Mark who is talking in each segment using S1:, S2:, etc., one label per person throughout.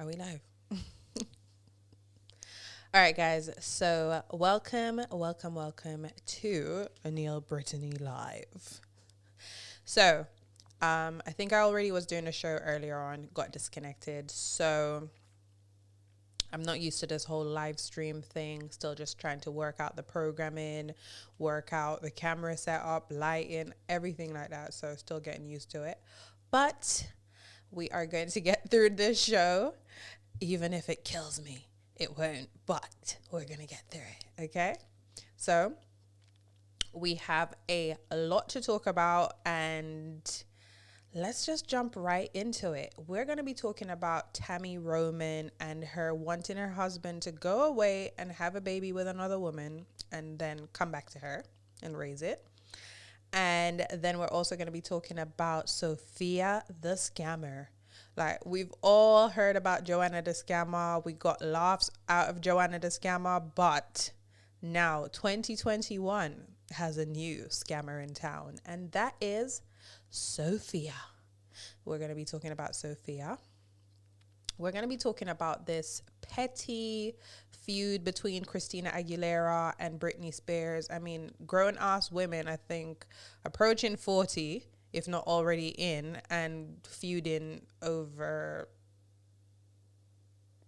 S1: Are we live? All right, guys. So welcome to Anil Brittanny Live. So, I think I already was doing a show earlier on, got disconnected. So I'm not used to this whole live stream thing. Still just trying to work out the programming, work out the camera setup, lighting, everything like that. So still getting used to it. But we are going to get through this show. Even if it kills me, it won't. But we're going to get through it. Okay? So we have a lot to talk about, and let's just jump right into it. We're going to be talking about Tami Roman and her wanting her husband to go away and have a baby with another woman and then come back to her and raise it. And then we're also going to be talking about Sophia the Scammer. Like, we've all heard about Joanna the Scammer. We got laughs out of Joanna the Scammer, but now 2021 has a new scammer in town, and that is Sophia. We're going to be talking about Sophia. We're going to be talking about this petty feud between Christina Aguilera and Britney Spears. I mean, grown-ass women, I think, approaching 40, if not already in, and feuding over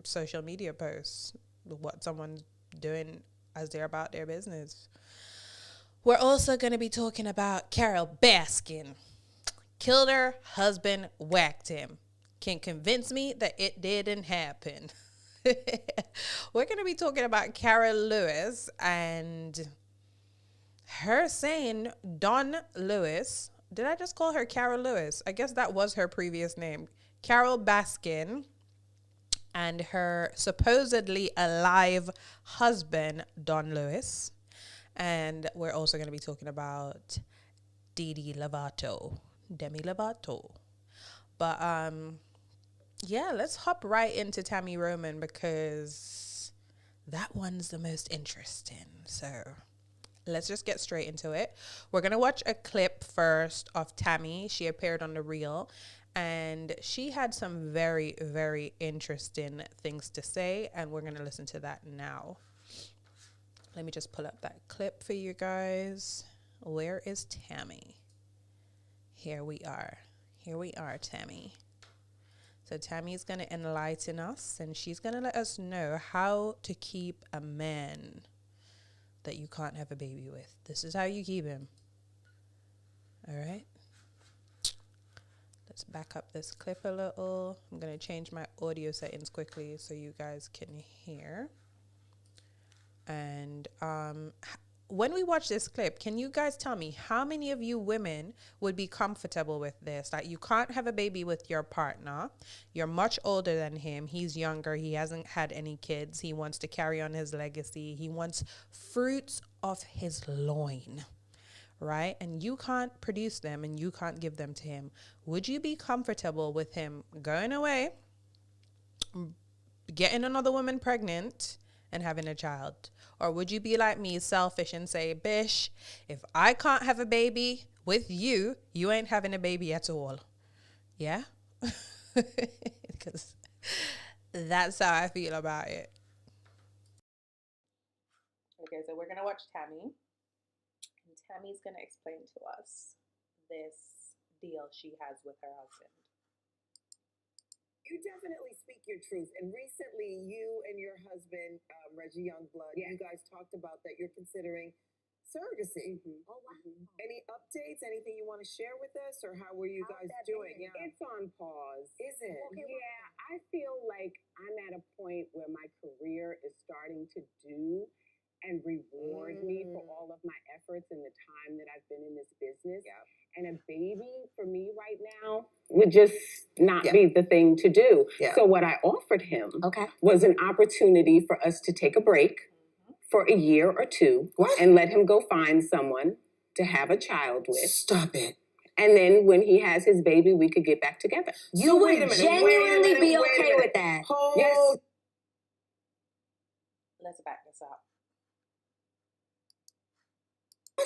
S1: social media posts, what someone's doing as they're about their business. We're also going to be talking about Carole Baskin. Killed her husband, whacked him. Can convince me that it didn't happen. We're going to be talking about Carol Lewis and her saying Don Lewis. Did I just call her Carol Lewis? I guess that was her previous name. Carole Baskin and her supposedly alive husband, Don Lewis. And we're also going to be talking about Demi Lovato. But yeah, let's hop right into Tami Roman because that one's the most interesting. So let's just get straight into it. We're going to watch a clip first of Tami. She appeared on The Real, and she had some very, very interesting things to say, and we're going to listen to that now. Let me just pull up that clip for you guys. Where is Tami? Here we are. Here we are, Tami. So Tami is going to enlighten us, and she's going to let us know how to keep a man that you can't have a baby with. This is how you keep him. All right? Let's back up this clip a little. I'm going to change my audio settings quickly so you guys can hear. And when we watch this clip, can you guys tell me how many of you women would be comfortable with this? Like, you can't have a baby with your partner. You're much older than him. He's younger. He hasn't had any kids. He wants to carry on his legacy. He wants fruits of his loin, right? And you can't produce them and you can't give them to him. Would you be comfortable with him going away, getting another woman pregnant, and having a child? Or would you be like me, selfish, and say, Bish, if I can't have a baby with you, you ain't having a baby at all? Yeah? Because that's how I feel about it. Okay, so we're going to watch Tami. And Tami's going to explain to us this deal she has with her husband.
S2: You definitely speak your truth. And recently, you and your husband, Reggie Youngblood, you guys talked about that you're considering surrogacy. Mm-hmm. Oh, wow. Mm-hmm. Any updates? Anything you want to share with us? Or how were you guys doing?
S3: Yeah. It's on pause.
S2: Is it?
S3: Okay, yeah, I feel like I'm at a point where my career is starting to do and reward me for all of my efforts and the time that I've been in this business.
S2: Yeah.
S3: And a baby for me right now would just not be the thing to do. Yeah. So what I offered him was an opportunity for us to take a break for a year or two and let him go find someone to have a child with.
S2: Stop it.
S3: And then when he has his baby, we could get back together.
S4: You would genuinely be okay with that?
S3: Yes.
S1: Let's back this up.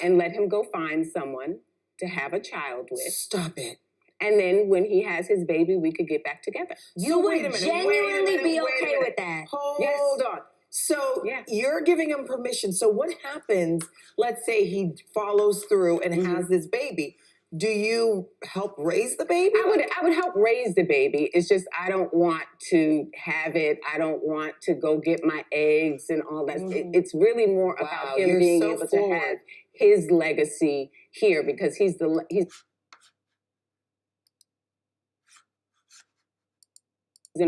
S3: And let him go find someone to have a child with.
S2: Stop it.
S3: And then when he has his baby, we could get back together.
S4: You would genuinely be okay with that?
S2: Hold on. So you're giving him permission. So what happens, let's say he follows through and has this baby. Do you help raise the baby?
S3: I would help raise the baby. It's just I don't want to have it. I don't want to go get my eggs and all that. It's really more about him being able to have his legacy here because he's an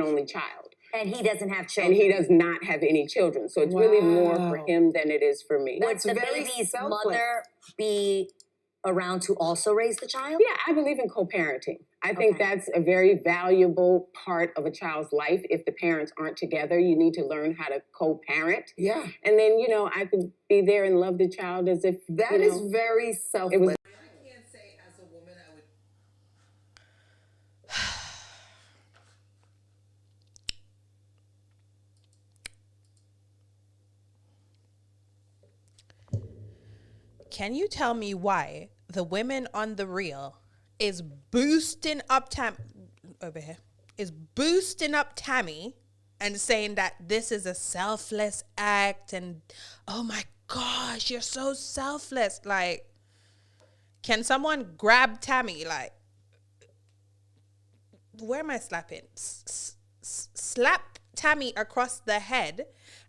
S3: only child.
S4: And he doesn't have children.
S3: And he does not have any children. So it's really more for him than it is for me.
S4: Would the baby's mother be around to also raise the child?
S3: Yeah, I believe in co-parenting. I think that's a very valuable part of a child's life. If the parents aren't together, you need to learn how to co-parent.
S2: Yeah.
S3: And then, I could be there and love the child as if
S2: that is very selfless.
S1: I can't say as a woman I would. Can you tell me why the women on The Real is boosting up Tami and saying that this is a selfless act and oh my gosh, you're so selfless. Like, can someone grab Tami? Like, where am I slapping? Slap Tami across the head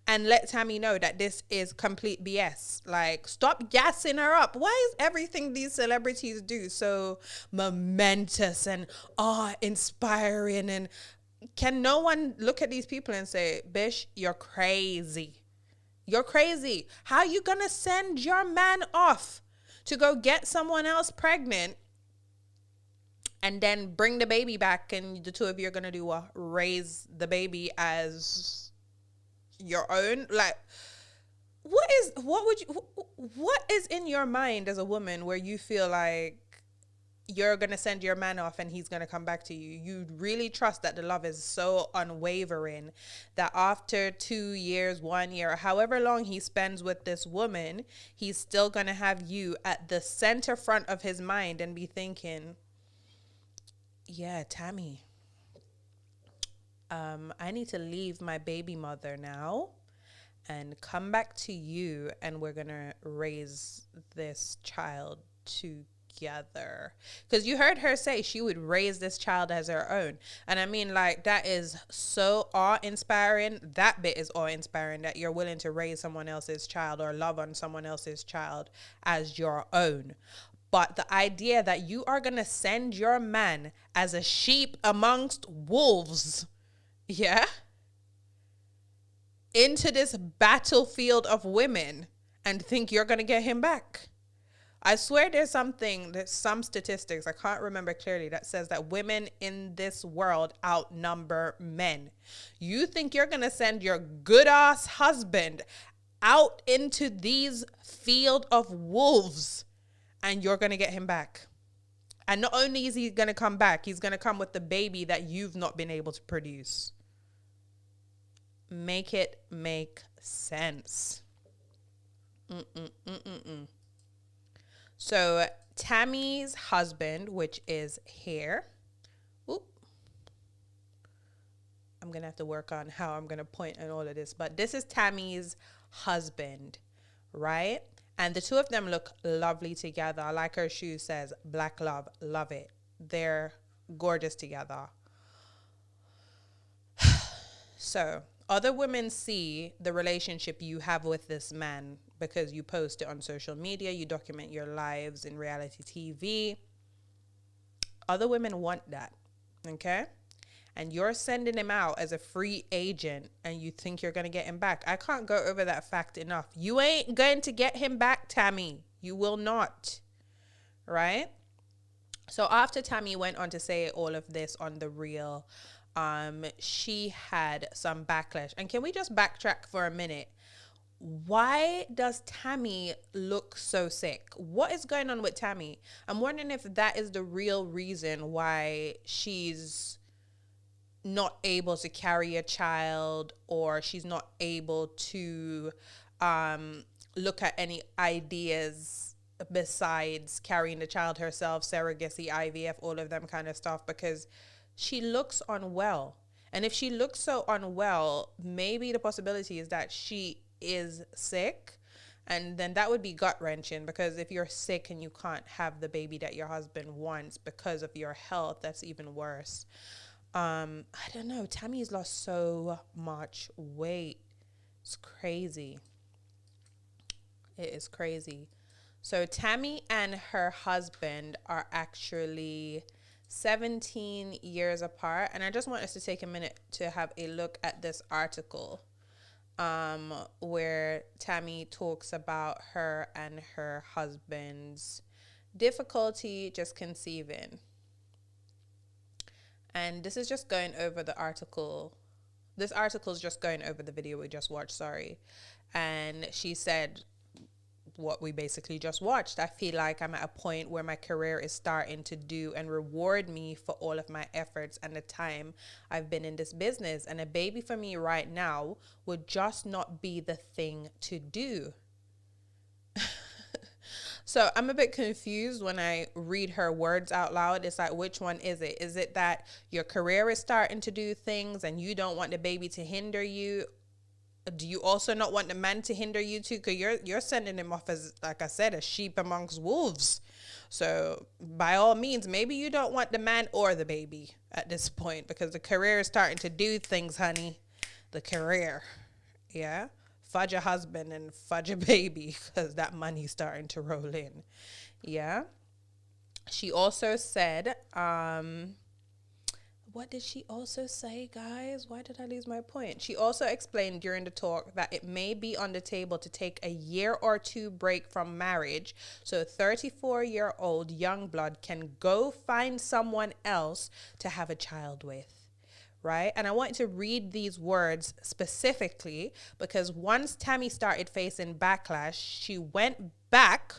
S1: and let Tami know that this is complete BS. Like, stop gassing her up. Why is everything these celebrities do so momentous and awe-inspiring? And can no one look at these people and say, "Bish, you're crazy. You're crazy. How are you going to send your man off to go get someone else pregnant and then bring the baby back and the two of you are going to do what? Raise the baby as your own?" Like, what is in your mind as a woman where you feel like you're going to send your man off and he's going to come back to you? You really trust that the love is so unwavering that after 2 years, 1 year, however long he spends with this woman, he's still going to have you at the center front of his mind and be thinking, yeah, Tami, I need to leave my baby mother now and come back to you, and we're going to raise this child together. Because you heard her say she would raise this child as her own. And I mean, like, that is so awe-inspiring. That bit is awe-inspiring, that you're willing to raise someone else's child or love on someone else's child as your own. But the idea that you are going to send your man as a sheep amongst wolves, into this battlefield of women and think you're going to get him back. I swear there's some statistics, I can't remember clearly, that says that women in this world outnumber men. You think you're going to send your good ass husband out into these field of wolves and you're going to get him back. And not only is he going to come back, he's going to come with the baby that you've not been able to produce. Make it make sense. So Tami's husband, which is here. I'm going to have to work on how I'm going to point and all of this. But this is Tami's husband, right? And the two of them look lovely together. Like her shoe says, black love, love it. They're gorgeous together. So other women see the relationship you have with this man because you post it on social media, you document your lives in reality TV. Other women want that, okay? And you're sending him out as a free agent and you think you're going to get him back. I can't go over that fact enough. You ain't going to get him back, Tami. You will not, right? So after Tami went on to say all of this on The Real, she had some backlash. And can we just backtrack for a minute? Why does Tami look so sick? What is going on with Tami? I'm wondering if that is the real reason why she's not able to carry a child, or she's not able to look at any ideas besides carrying the child herself, surrogacy, IVF, all of them kind of stuff, because she looks unwell. And if she looks so unwell, maybe the possibility is that she is sick. And then that would be gut-wrenching, because if you're sick and you can't have the baby that your husband wants because of your health, that's even worse. I don't know. Tami's lost so much weight. It's crazy. It is crazy. So Tami and her husband are actually 17 years apart. And I just want us to take a minute to have a look at this article where Tami talks about her and her husband's difficulty just conceiving. And this is just going over the article. This article is just going over the video we just watched, sorry. And she said what we basically just watched. I feel like I'm at a point where my career is starting to do and reward me for all of my efforts and the time I've been in this business. And a baby for me right now would just not be the thing to do. So I'm a bit confused when I read her words out loud. It's like, which one is it? Is it that your career is starting to do things and you don't want the baby to hinder you? Do you also not want the man to hinder you too? Because you're sending him off as, like I said, a sheep amongst wolves. So by all means, maybe you don't want the man or the baby at this point, because the career is starting to do things, honey. The career. Yeah. Fudge your husband and fudge your baby, because that money's starting to roll in. Yeah. She also said, what did she also say, guys? Why did I lose my point? She also explained during the talk that it may be on the table to take a year or two break from marriage, so a 34-year-old young blood can go find someone else to have a child with. Right? And I wanted to read these words specifically because once Tami started facing backlash, she went back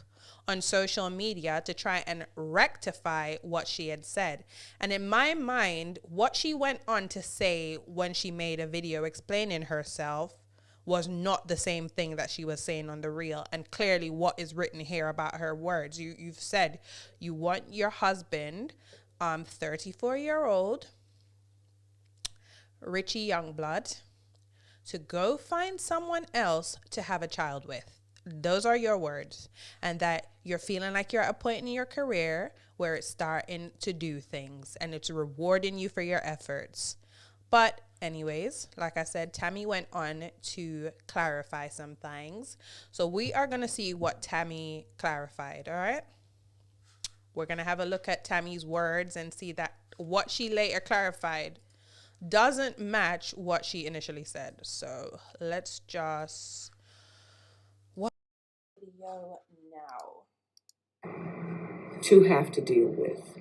S1: on social media to try and rectify what she had said. And in my mind, what she went on to say when she made a video explaining herself was not the same thing that she was saying on the reel. And clearly what is written here about her words, you've said you want your husband, 34-year-old, Richie Youngblood, to go find someone else to have a child with. Those are your words. And that you're feeling like you're at a point in your career where it's starting to do things and it's rewarding you for your efforts. But anyways, like I said, Tami went on to clarify some things. So we are going to see what Tami clarified, all right? We're going to have a look at Tami's words and see that what she later clarified doesn't match what she initially said. So let's just watch the video now.
S3: To have to deal with.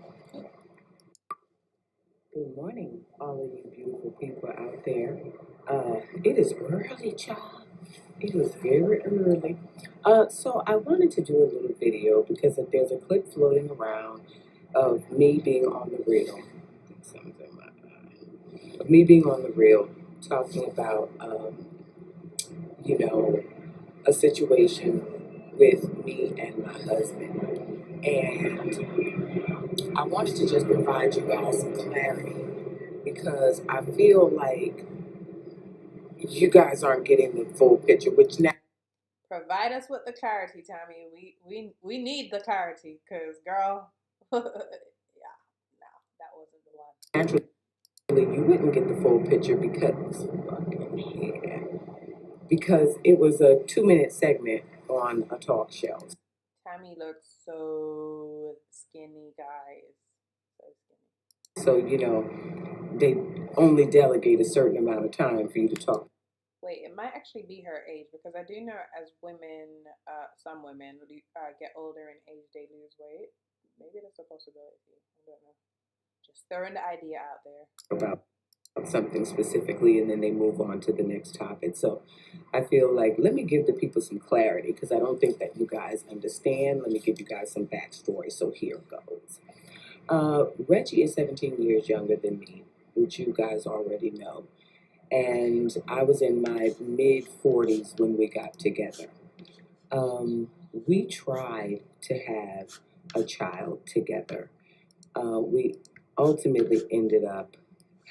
S3: Good morning, all of you beautiful people out there. It is early, child. It is very early. So I wanted to do a little video because there's a clip floating around of me being on the reel. Of me being on the reel, talking about, a situation with me and my husband. And I wanted to just provide you guys some clarity because I feel like you guys aren't getting the full picture, which now...
S1: Provide us with the clarity, Tami. We need the clarity because, girl, yeah, no, that wasn't the one.
S3: Naturally, you wouldn't get the full picture because it was a 2-minute segment on a talk show.
S1: Tami looks so skinny, guys.
S3: So skinny. So, they only delegate a certain amount of time for you to talk.
S1: Wait, it might actually be her age because I do know as women, some women get older in age, they lose weight. Maybe that's a possibility. I don't know. Just throwing the idea out there.
S3: About something specifically, and then they move on to the next topic. So I feel like, let me give the people some clarity because I don't think that you guys understand. Let me give you guys some backstory. So here goes. Reggie is 17 years younger than me, which you guys already know. And I was in my mid-40s when we got together. we tried to have a child together. We ultimately ended up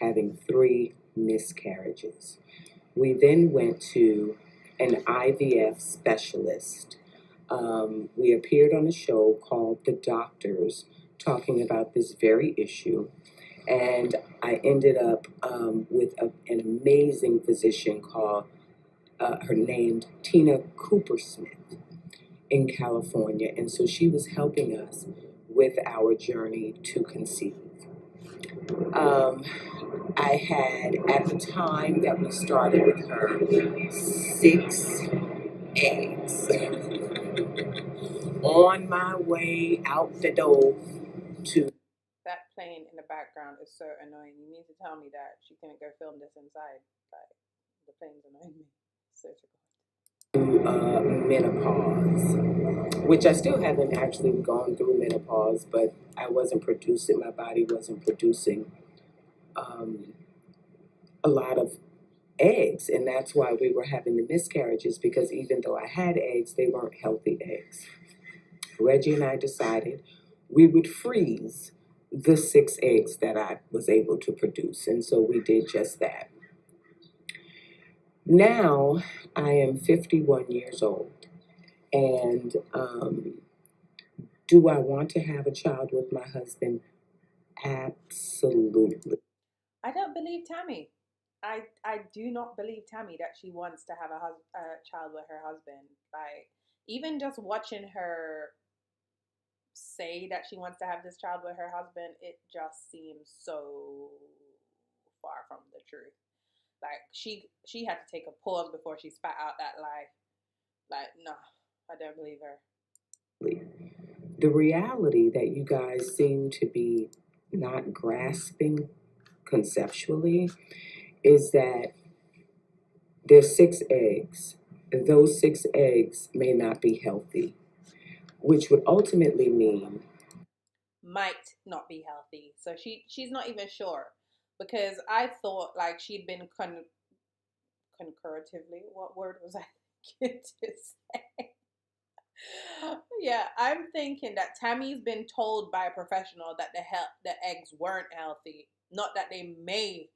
S3: having 3 miscarriages. We then went to an IVF specialist. We appeared on a show called The Doctors talking about this very issue. And I ended up with an amazing physician called, her named Tina Cooper Smith in California. And so she was helping us with our journey to conceive. I had, at the time that we started with her, 6 eggs on my way out the door to.
S1: That plane in the background is so annoying. You mean to tell me that she couldn't go film this inside? Like, the plane's annoying me. So
S3: Menopause, which I still haven't actually gone through menopause, but I wasn't producing, my body wasn't producing a lot of eggs, and that's why we were having the miscarriages, because even though I had eggs, they weren't healthy eggs. Reggie and I decided we would freeze the 6 eggs that I was able to produce, and so we did just that. Now I am 51 years old, and do I want to have a child with my husband? Absolutely.
S1: I don't believe Tami. I do not believe Tami that she wants to have a child with her husband. Like, even just watching her say that she wants to have this child with her husband, it just seems so far from the truth. Like, she had to take a pause before she spat out that lie. Like, no, I don't believe her.
S3: The reality that you guys seem to be not grasping conceptually is that there's 6 eggs. Those 6 eggs may not be healthy, which would ultimately mean
S1: might not be healthy. So she's not even sure, because I thought like she'd been concuratively. What word was I thinking to say? Yeah, I'm thinking that Tami's been told by a professional that the eggs weren't healthy, not that they may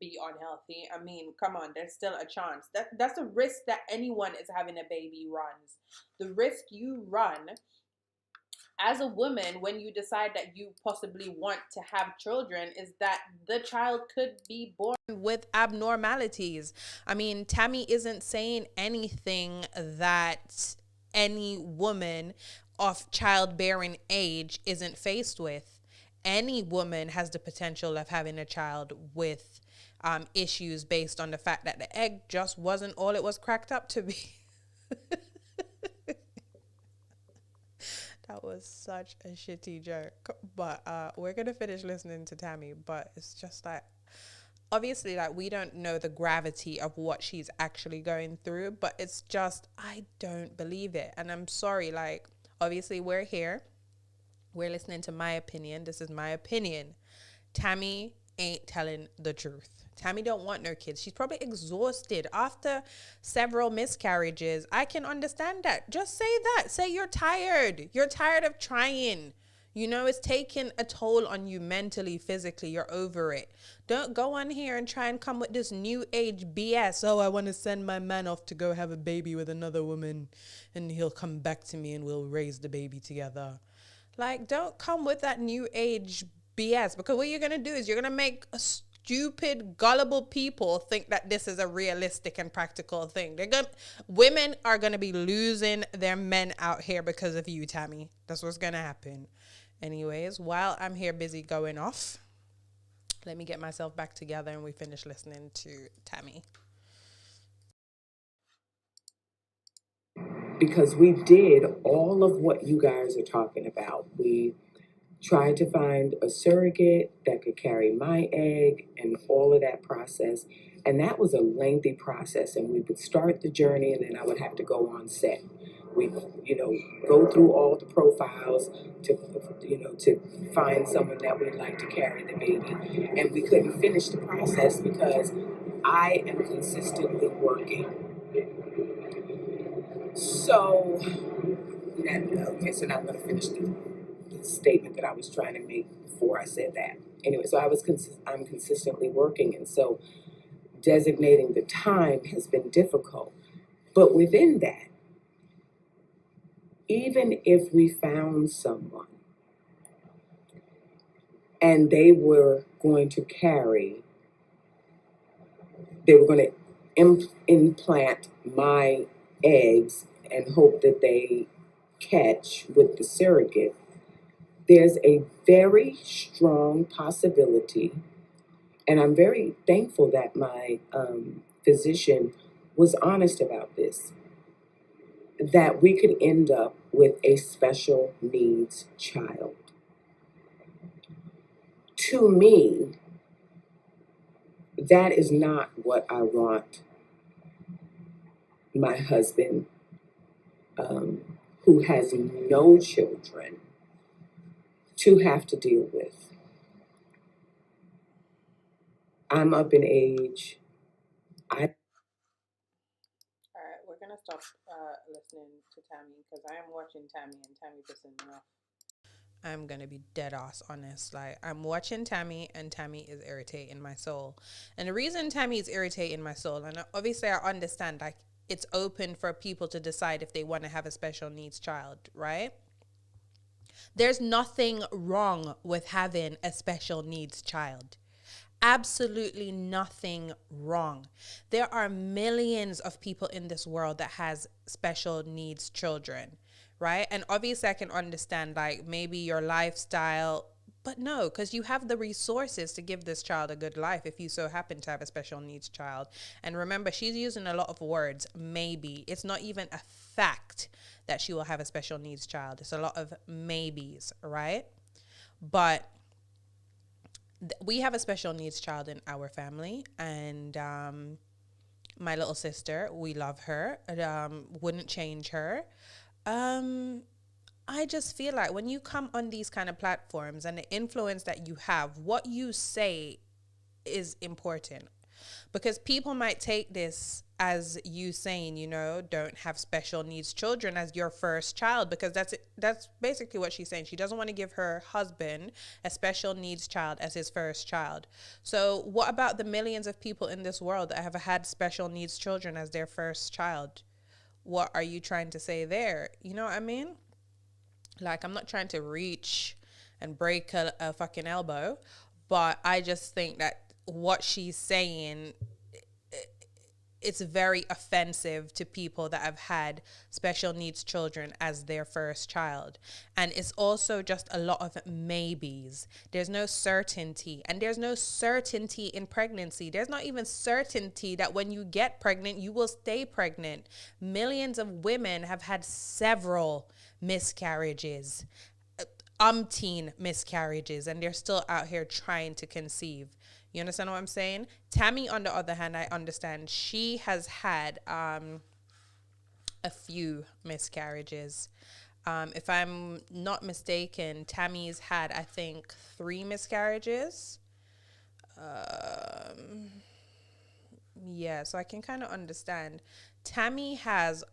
S1: be unhealthy. I mean, come on, there's still a chance. That's a risk that anyone is having a baby runs. The risk you run as a woman when you decide that you possibly want to have children is that the child could be born with abnormalities. I mean, Tami isn't saying anything that any woman of childbearing age isn't faced with. Any woman has the potential of having a child with issues based on the fact that the egg just wasn't all it was cracked up to be. That was such a shitty joke. But we're going to finish listening to Tami. But it's just like, obviously, like, we don't know the gravity of what she's actually going through. But it's just, I don't believe it. And I'm sorry, like, obviously, we're here. We're listening to my opinion. This is my opinion. Tami ain't telling the truth. Tami don't want no kids. She's probably exhausted after several miscarriages. I can understand that. Just say that. Say you're tired. You're tired of trying. You know, it's taking a toll on you mentally, physically. You're over it. Don't go on here and try and come with this new age BS. Oh, I want to send my man off to go have a baby with another woman and he'll come back to me and we'll raise the baby together. Like, don't come with that new age BS, because what you're going to do is you're going to make a stupid, gullible people think that this is a realistic and practical thing. Women are going to be losing their men out here because of you, Tami. That's what's going to happen. Anyways, while I'm here busy going off, let me get myself back together and we finish listening to Tami.
S3: Because we did all of what you guys are talking about. We tried to find a surrogate that could carry my egg and all of that process. And that was a lengthy process. And we would start the journey and then I would have to go on set. We, go through all the profiles to find someone that would like to carry the baby. And we couldn't finish the process because I am consistently working. So Okay, so now I'm going to finish the statement that I was trying to make before I said that. Anyway, so I'm consistently working, and so designating the time has been difficult. But within that, even if we found someone and they were going to implant my eggs and hope that they catch with the surrogate, there's a very strong possibility, and I'm very thankful that my physician was honest about this, that we could end up with a special needs child. To me, that is not what I want my husband, who has no children, to have to deal with. I'm up in age.
S1: All right, we're gonna stop listening to Tami because I am watching Tami and Tami pissing me off. I'm gonna be dead ass honest. Like, I'm watching Tami and Tami is irritating my soul. And the reason Tami is irritating my soul, and obviously I understand, like, it's open for people to decide if they want to have a special needs child, right? There's nothing wrong with having a special needs child. Absolutely nothing wrong. There are millions of people in this world that has special needs children, right? And obviously I can understand, like, maybe your lifestyle, but no, because you have the resources to give this child a good life if you so happen to have a special needs child. And remember, she's using a lot of words, maybe. It's not even a fact that she will have a special needs child. It's a lot of maybes, right? But we have a special needs child in our family, and my little sister, we love her, wouldn't change her. I just feel like when you come on these kind of platforms and the influence that you have, what you say is important, because people might take this as you saying, you know, don't have special needs children as your first child, because that's basically what she's saying. She doesn't want to give her husband a special needs child as his first child. So what about the millions of people in this world that have had special needs children as their first child? What are you trying to say there? You know what I mean? Like, I'm not trying to reach and break a fucking elbow, but I just think that what she's saying, it's very offensive to people that have had special needs children as their first child. And it's also just a lot of maybes. There's no certainty, and there's no certainty in pregnancy. There's not even certainty that when you get pregnant, you will stay pregnant. Millions of women have had several miscarriages, umpteen miscarriages, and they're still out here trying to conceive. You understand what I'm saying? Tami, on the other hand, I understand she has had a few miscarriages. If I'm not mistaken, Tami's had, I think, 3 miscarriages. Yeah, so I can kind of understand. Tami has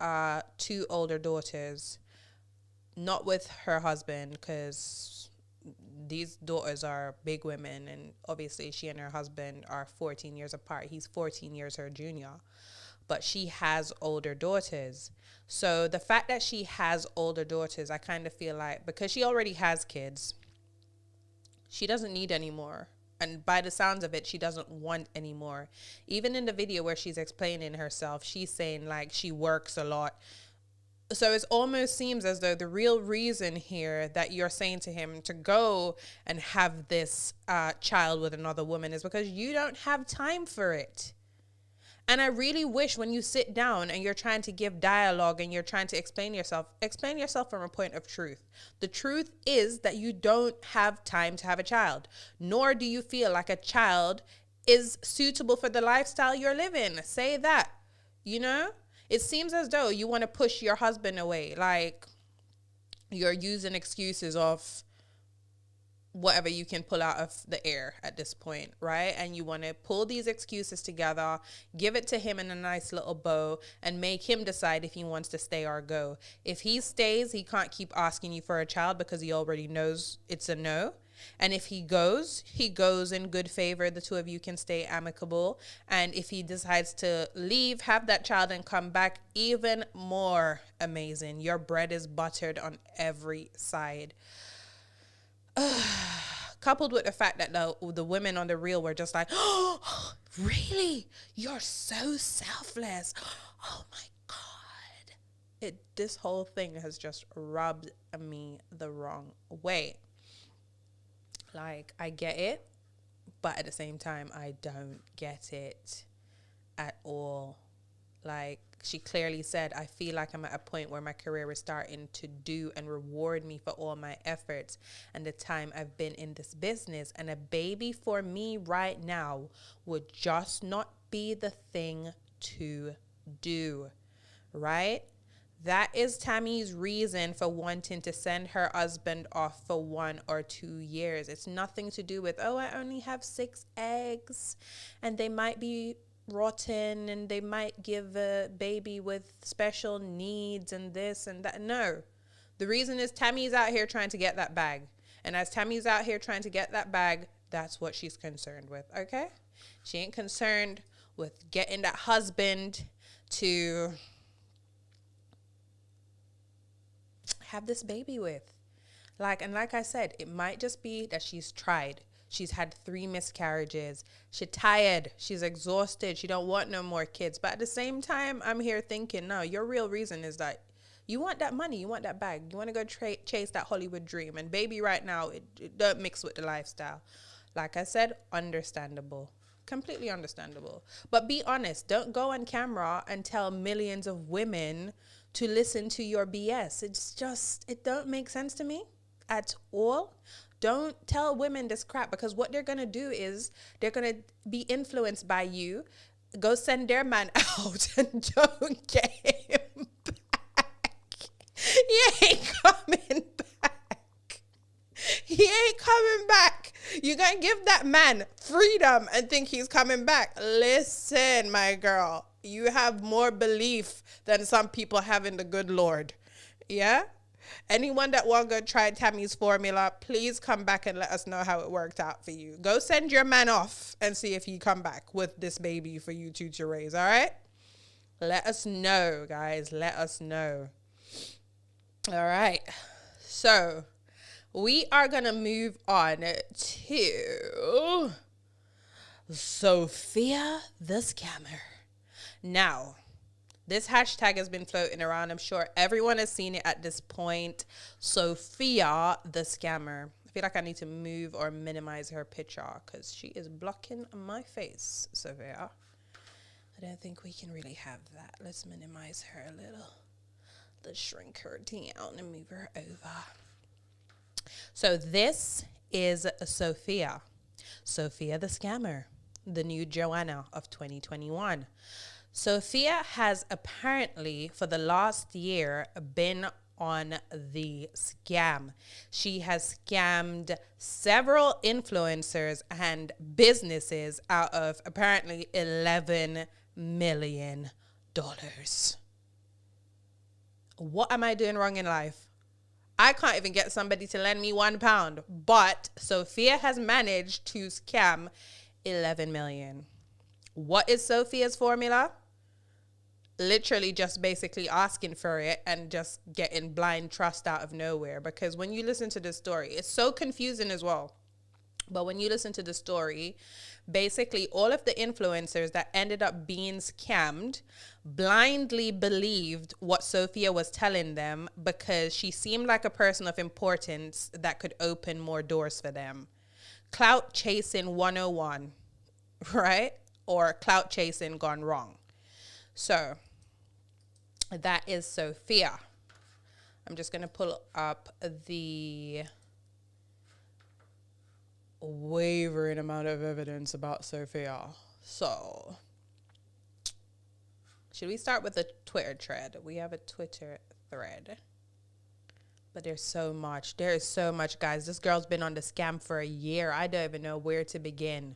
S1: 2 older daughters, not with her husband, because these daughters are big women, and obviously she and her husband are 14 years apart. He's 14 years her junior, but she has older daughters. So the fact that she has older daughters, I kind of feel like, because she already has kids, she doesn't need any more. And by the sounds of it, she doesn't want any more. Even in the video where she's explaining herself, she's saying, like, she works a lot. So it almost seems as though the real reason here that you're saying to him to go and have this child with another woman is because you don't have time for it. And I really wish, when you sit down and you're trying to give dialogue and you're trying to explain yourself from a point of truth. The truth is that you don't have time to have a child, nor do you feel like a child is suitable for the lifestyle you're living. Say that, you know? It seems as though you want to push your husband away. Like, you're using excuses of, whatever you can pull out of the air at this point, right? And you want to pull these excuses together, give it to him in a nice little bow, and make him decide if he wants to stay or go. If he stays, he can't keep asking you for a child because he already knows it's a no. And if he goes in good favor. The two of you can stay amicable. And if he decides to leave, have that child and come back, even more amazing. Your bread is buttered on every side. Coupled with the fact that the women on the reel were just like, oh, really? You're so selfless. Oh my God. This whole thing has just rubbed me the wrong way. Like, I get it, but at the same time, I don't get it at all. Like, she clearly said, I feel like I'm at a point where my career is starting to do and reward me for all my efforts and the time I've been in this business. And a baby for me right now would just not be the thing to do, right? That is Tami's reason for wanting to send her husband off for 1 or 2 years. It's nothing to do with, oh, I only have 6 eggs and they might be rotten and they might give a baby with special needs and this and that. No, the reason is Tami's out here trying to get that bag. And as Tami's out here trying to get that bag, that's what she's concerned with, okay? She ain't concerned with getting that husband to have this baby with. Like I said, it might just be that she's tried. She's had 3 miscarriages. She's tired. She's exhausted. She don't want no more kids. But at the same time, I'm here thinking, no, your real reason is that you want that money. You want that bag. You want to go chase that Hollywood dream. And baby, right now, it don't mix with the lifestyle. Like I said, understandable. Completely understandable. But be honest. Don't go on camera and tell millions of women to listen to your BS. It don't make sense to me at all. Don't tell women this crap, because what they're going to do is they're going to be influenced by you, go send their man out and don't get him back. He ain't coming back. He ain't coming back. You're going to give that man freedom and think he's coming back. Listen, my girl, you have more belief than some people have in the good Lord. Yeah? Anyone that want to go try Tami's formula, please come back and let us know how it worked out for you. Go send your man off and see if he come back with this baby for you two to raise, all right? Let us know, guys. Let us know. All right. So, we are going to move on to Sophia the Scammer. Now, this hashtag has been floating around. I'm sure everyone has seen it at this point. Sophia the Scammer. I feel like I need to move or minimize her picture because she is blocking my face, Sophia. I don't think we can really have that. Let's minimize her a little. Let's shrink her down and move her over. So this is Sophia the Scammer, the new Joanna of 2021. Sophia has apparently, for the last year, been on the scam. She has scammed several influencers and businesses out of apparently $11 million. What am I doing wrong in life? I can't even get somebody to lend me £1, but Sophia has managed to scam 11 million. What is Sophia's formula? Literally just basically asking for it and just getting blind trust out of nowhere. Because when you listen to the story, it's so confusing as well. But when you listen to the story, basically all of the influencers that ended up being scammed blindly believed what Sophia was telling them because she seemed like a person of importance that could open more doors for them. Clout chasing 101, right? Or clout chasing gone wrong. So that is Sophia. I'm just going to pull up the wavering amount of evidence about Sophia. So, should we start with a Twitter thread? We have a Twitter thread. But there's so much. There is so much, guys. This girl's been on the scam for a year. I don't even know where to begin.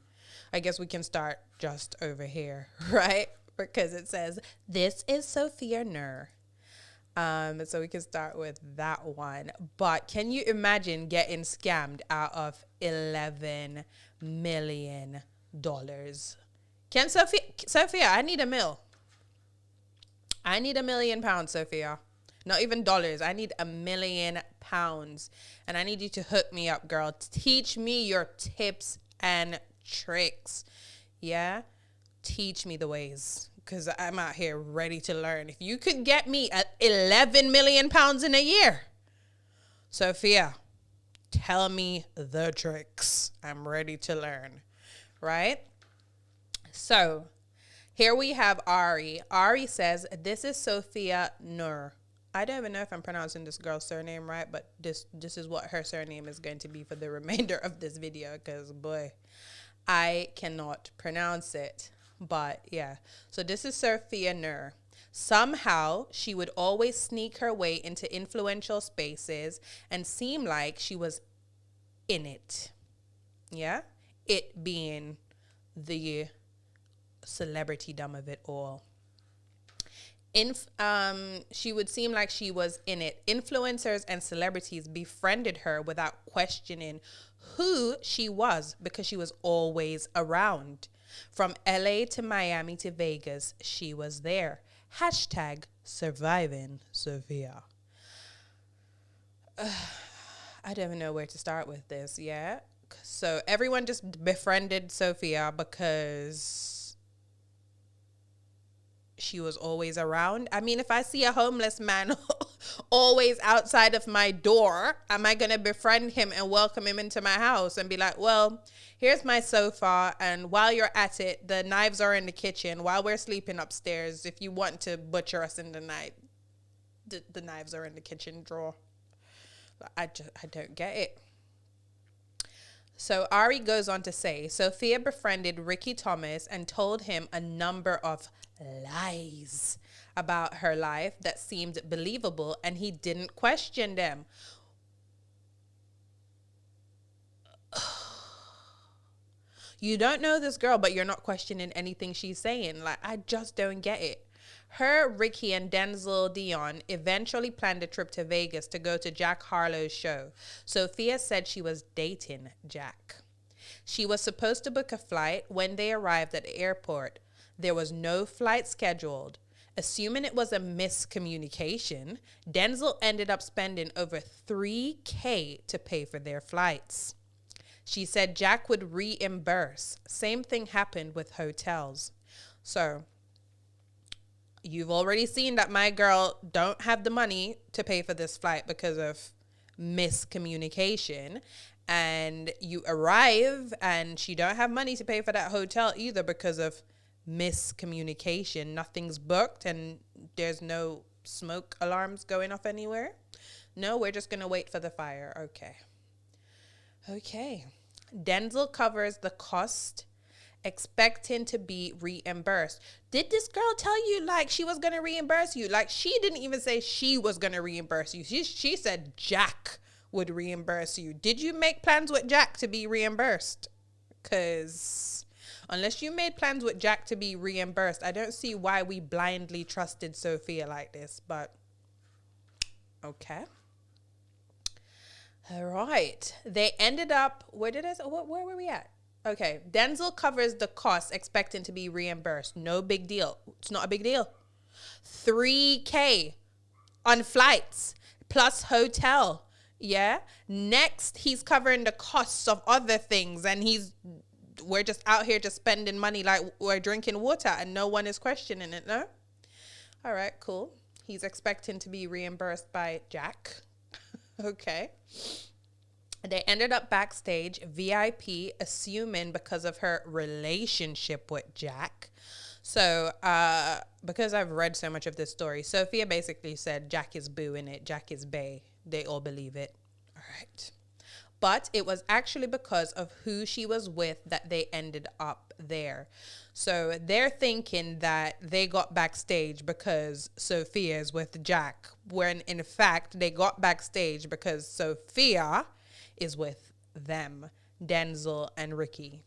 S1: I guess we can start just over here, right? Because it says, this is Sophia Nur. So we can start with that one. But can you imagine getting scammed out of $11 million? Can Sophia, I need $1 million, Sophia. Not even dollars. I need £1 million. And I need you to hook me up, girl. Teach me your tips and tricks. Yeah? Teach me the ways. Because I'm out here ready to learn. If you could get me at £11 million in a year, Sophia, tell me the tricks. I'm ready to learn. Right? So, here we have Ari. Ari says, this is Sophia Nur. I don't even know if I'm pronouncing this girl's surname right, but this is what her surname is going to be for the remainder of this video, because, boy, I cannot pronounce it. But, yeah. So, this is Sophia Nur. Somehow, she would always sneak her way into influential spaces and seem like she was in it. Yeah? It being the celebrity-dom of it all. She would seem like she was in it. Influencers and celebrities befriended her without questioning who she was because she was always around. From LA to Miami to Vegas, she was there. Hashtag surviving Sophia. I don't even know where to start with this, yeah? So everyone just befriended Sophia because she was always around. I mean, if I see a homeless man always outside of my door, am I going to befriend him and welcome him into my house and be like, well, here's my sofa, and while you're at it, the knives are in the kitchen. While we're sleeping upstairs, if you want to butcher us in the night, the knives are in the kitchen drawer. I don't get it. So Ari goes on to say, Sophia befriended Ricky Thomas and told him a number of lies about her life that seemed believable, and he didn't question them. You don't know this girl, but you're not questioning anything she's saying. Like, I just don't get it. Her, Ricky, and Denzel Dion eventually planned a trip to Vegas to go to Jack Harlow's show. Sophia said she was dating Jack. She was supposed to book a flight. When they arrived at the airport, there was no flight scheduled. Assuming it was a miscommunication, Denzel ended up spending over $3,000 to pay for their flights. She said Jack would reimburse. Same thing happened with hotels. So, you've already seen that my girl don't have the money to pay for this flight because of miscommunication. And you arrive and she don't have money to pay for that hotel either because of miscommunication. Nothing's booked and there's no smoke alarms going off anywhere. No, we're just going to wait for the fire. Okay. Denzel covers the cost, expecting to be reimbursed. Did this girl tell you like she was going to reimburse you? Like, she didn't even say she was going to reimburse you. She said Jack would reimburse you. Did you make plans with Jack to be reimbursed? Because unless you made plans with Jack to be reimbursed, I don't see why we blindly trusted Sophia like this, but okay. All right. They ended up, where were we at? Okay. Denzel covers the cost, expecting to be reimbursed. No big deal. It's not a big deal. $3,000 on flights plus hotel. Yeah. Next, he's covering the costs of other things, and we're just out here just spending money like we're drinking water, and no one is questioning it, no? All right, cool. He's expecting to be reimbursed by Jack. Okay. They ended up backstage, VIP, assuming because of her relationship with Jack. So, because I've read so much of this story, Sophia basically said Jack is boo in it, Jack is bae. They all believe it. All right. But it was actually because of who she was with that they ended up there. So they're thinking that they got backstage because Sophia is with Jack, when in fact they got backstage because Sophia is with them, Denzel and Ricky.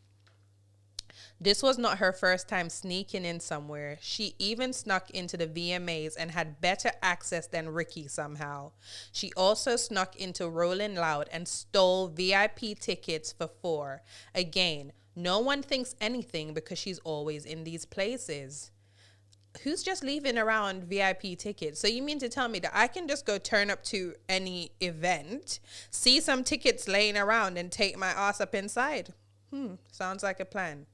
S1: This was not her first time sneaking in somewhere. She even snuck into the VMAs and had better access than Ricky somehow. She also snuck into Rolling Loud and stole VIP tickets for 4. Again, no one thinks anything because she's always in these places. Who's just leaving around VIP tickets? So you mean to tell me that I can just go turn up to any event, see some tickets laying around, and take my ass up inside? Sounds like a plan.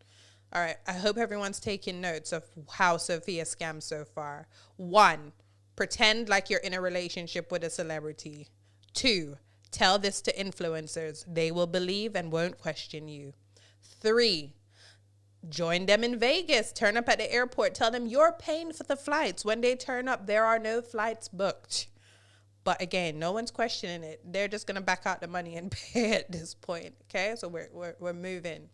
S1: All right, I hope everyone's taking notes of how Sophia scams so far. 1, pretend like you're in a relationship with a celebrity. 2, tell this to influencers. They will believe and won't question you. 3, join them in Vegas. Turn up at the airport. Tell them you're paying for the flights. When they turn up, there are no flights booked. But again, no one's questioning it. They're just going to back out the money and pay at this point. Okay, so we're moving.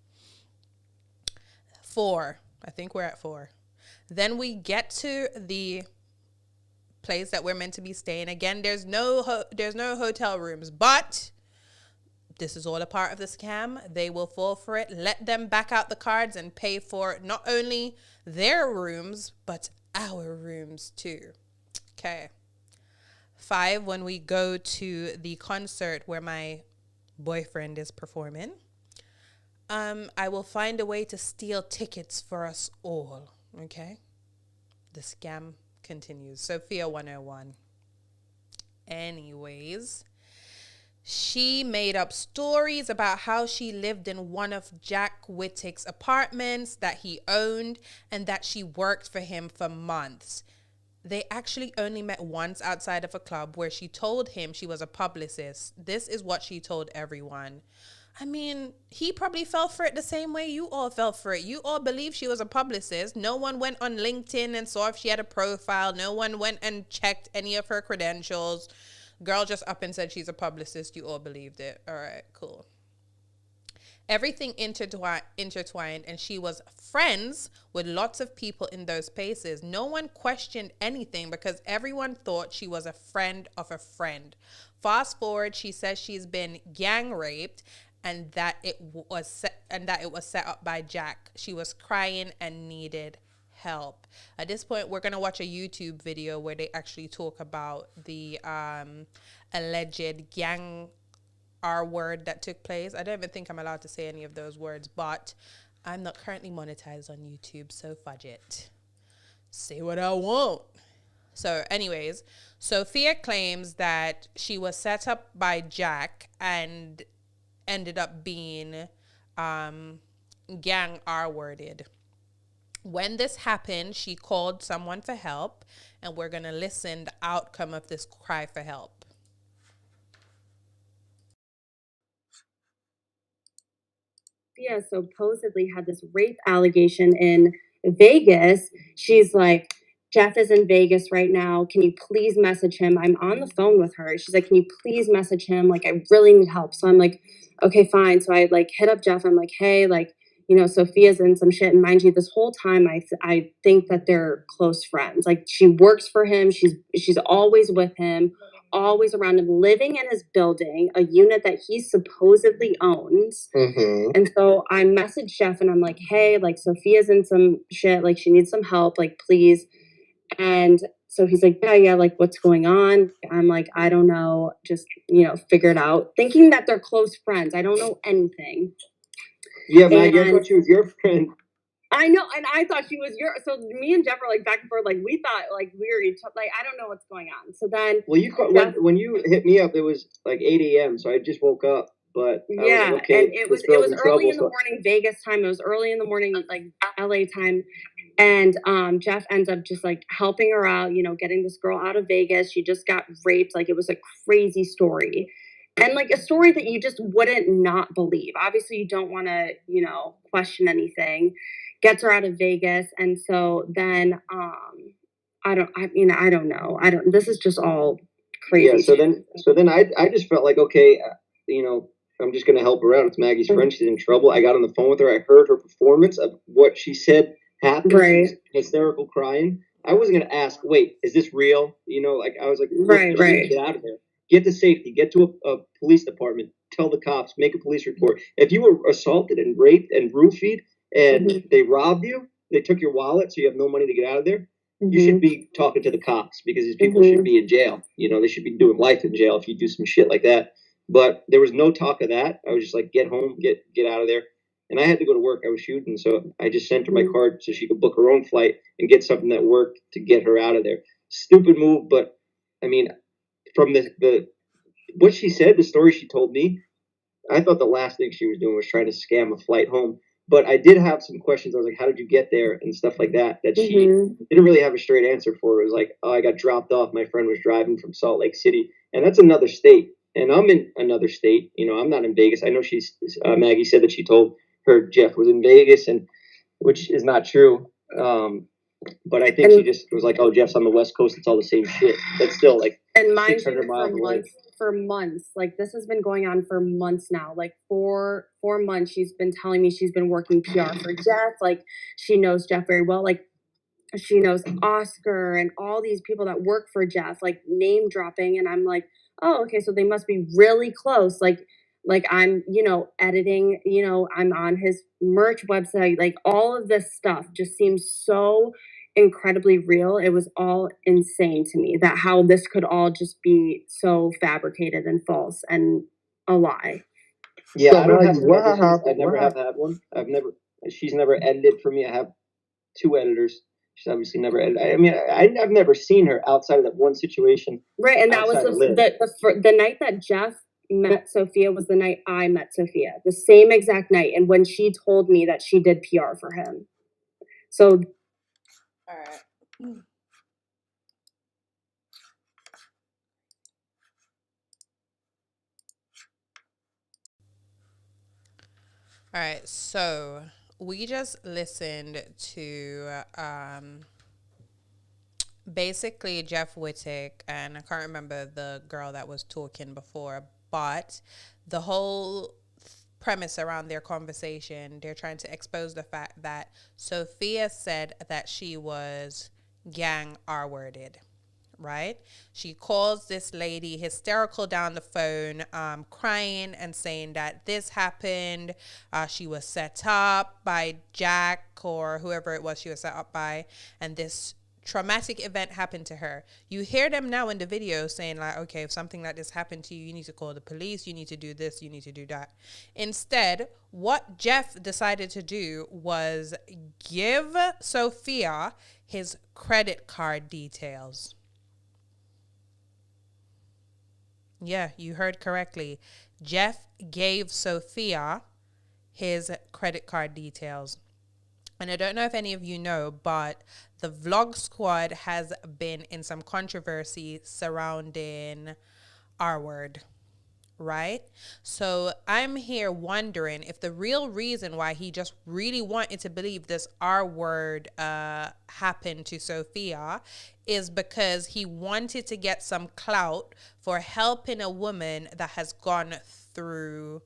S1: 4. I think we're at 4. Then we get to the place that we're meant to be staying. Again, there's no hotel rooms, but this is all a part of the scam. They will fall for it. Let them back out the cards and pay for not only their rooms, but our rooms too. Okay. 5, when we go to the concert where my boyfriend is performing, I will find a way to steal tickets for us all. Okay? The scam continues. Sophia 101. Anyways, she made up stories about how she lived in one of Jack Whittick's apartments that he owned and that she worked for him for months. They actually only met once outside of a club where she told him she was a publicist. This is what she told everyone. I mean, he probably fell for it the same way you all fell for it. You all believed she was a publicist. No one went on LinkedIn and saw if she had a profile. No one went and checked any of her credentials. Girl just up and said she's a publicist. You all believed it. All right, cool. Everything intertwined, and she was friends with lots of people in those spaces. No one questioned anything because everyone thought she was a friend of a friend. Fast forward, she says she's been gang raped and that it was set up by Jack. She was crying and needed help. At this point, we're going to watch a YouTube video where they actually talk about the alleged gang R-word that took place. I don't even think I'm allowed to say any of those words, but I'm not currently monetized on YouTube, so fudge it. Say what I want. So anyways, Sophia claims that she was set up by Jack and ended up being gang R-worded. When this happened, she called someone for help, and we're going to listen the outcome of this cry for help.
S5: Sophia supposedly had this rape allegation in Vegas. She's like, Jeff is in Vegas right now. Can you please message him? I'm on the phone with her. She's like, can you please message him? Like, I really need help. So I'm like, okay, fine. So I like hit up Jeff. I'm like, hey, like, you know, Sophia's in some shit. And mind you, this whole time I think that they're close friends. Like, she works for him. She's always with him, always around him, living in his building, a unit that he supposedly owns. Mm-hmm. And so I messaged Jeff and I'm like, hey, like, Sophia's in some shit. Like, she needs some help. Like, please. And so he's like, yeah, like, what's going on? I'm like, I don't know. Just, you know, figure it out. Thinking that they're close friends. I don't know anything.
S6: Yeah, Maggie, I thought she was your friend.
S5: I know, and I thought she was your. So me and Jeff were like back and forth, like we thought, like we were each like I don't know what's going on. So then,
S6: well, when you hit me up, it was like 8 a.m. So I just woke up. But
S5: yeah,
S6: like, okay,
S5: and it was early in the morning Vegas time. It was early in the morning, like LA time, and Jeff ends up just like helping her out. You know, getting this girl out of Vegas. She just got raped. Like, it was a crazy story. And like a story that you just wouldn't not believe. Obviously, you don't want to, you know, question anything. Gets her out of Vegas, and so then I don't know. This is just all crazy.
S6: Yeah. So then I just felt like, okay, you know, I'm just gonna help her out. It's Maggie's friend. She's in trouble. I got on the phone with her. I heard her performance of what she said happened.
S5: Right.
S6: Hysterical crying. I wasn't gonna ask. Wait, is this real? Like I was like,
S5: right.
S6: Get out of there. Get to safety. Get to a police department. Tell the cops. Make a police report. If you were assaulted and raped and roofied and they robbed you, they took your wallet, so you have no money to get out of there. You should be talking to the cops because these people should be in jail. They should be doing life in jail if you do some shit like that. But there was no talk of that. I was just like, get home, get out of there. And I had to go to work. I was shooting, so I just sent her my card so she could book her own flight and get something that worked to get her out of there. Stupid move, but I mean, from the what she said, the story she told me, I thought the last thing she was doing was trying to scam a flight home. But I did have some questions. I was like, how did you get there and stuff like that, that she didn't really have a straight answer for. It was like, oh, I got dropped off. My friend was driving from Salt Lake City. And that's another state. And I'm in another state. I'm not in Vegas. I know Maggie said that she told her Jeff was in Vegas, and which is not true. But I think she just was like, oh, Jeff's on the West Coast. It's all the same shit. But still, like,
S5: and mind
S6: 600
S5: you,
S6: miles away.
S5: For months, like this has been going on for months now. Like 4 months, she's been telling me she's been working PR for Jeff. Like she knows Jeff very well. Like she knows Oscar and all these people that work for Jeff, like name dropping. And I'm like, oh, okay, so they must be really close. Like I'm, editing, I'm on his merch website. Like all of this stuff just seems so incredibly real. It was all insane to me that how this could all just be so fabricated and false and a lie.
S6: Yeah, I don't have I never have had one. She's never edited for me. I have 2 editors. She's obviously never edited. I mean, I've never seen her outside of that one situation.
S5: Right, and that was the night that Jeff met Sophia was the night I met Sophia, the same exact night, and when she told me that she did PR for him. So,
S1: all right. All right, so we just listened to basically Jeff Wittick, and I can't remember the girl that was talking before, but the whole premise around their conversation, they're trying to expose the fact that Sophia said that she was gang R-worded. Right? She calls this lady hysterical down the phone, crying and saying that this happened. She was set up by Jack or whoever it was she was set up by, and this traumatic event happened to her. You hear them now in the video saying like, okay, if something like this happened to you, you need to call the police, you need to do this, you need to do that. Instead, what Jeff decided to do was give Sophia his credit card details. Yeah, you heard correctly. Jeff gave Sophia his credit card details. And I don't know if any of you know, but the Vlog Squad has been in some controversy surrounding R-word, right? So I'm here wondering if the real reason why he just really wanted to believe this R-word happened to Sophia is because he wanted to get some clout for helping a woman that has gone through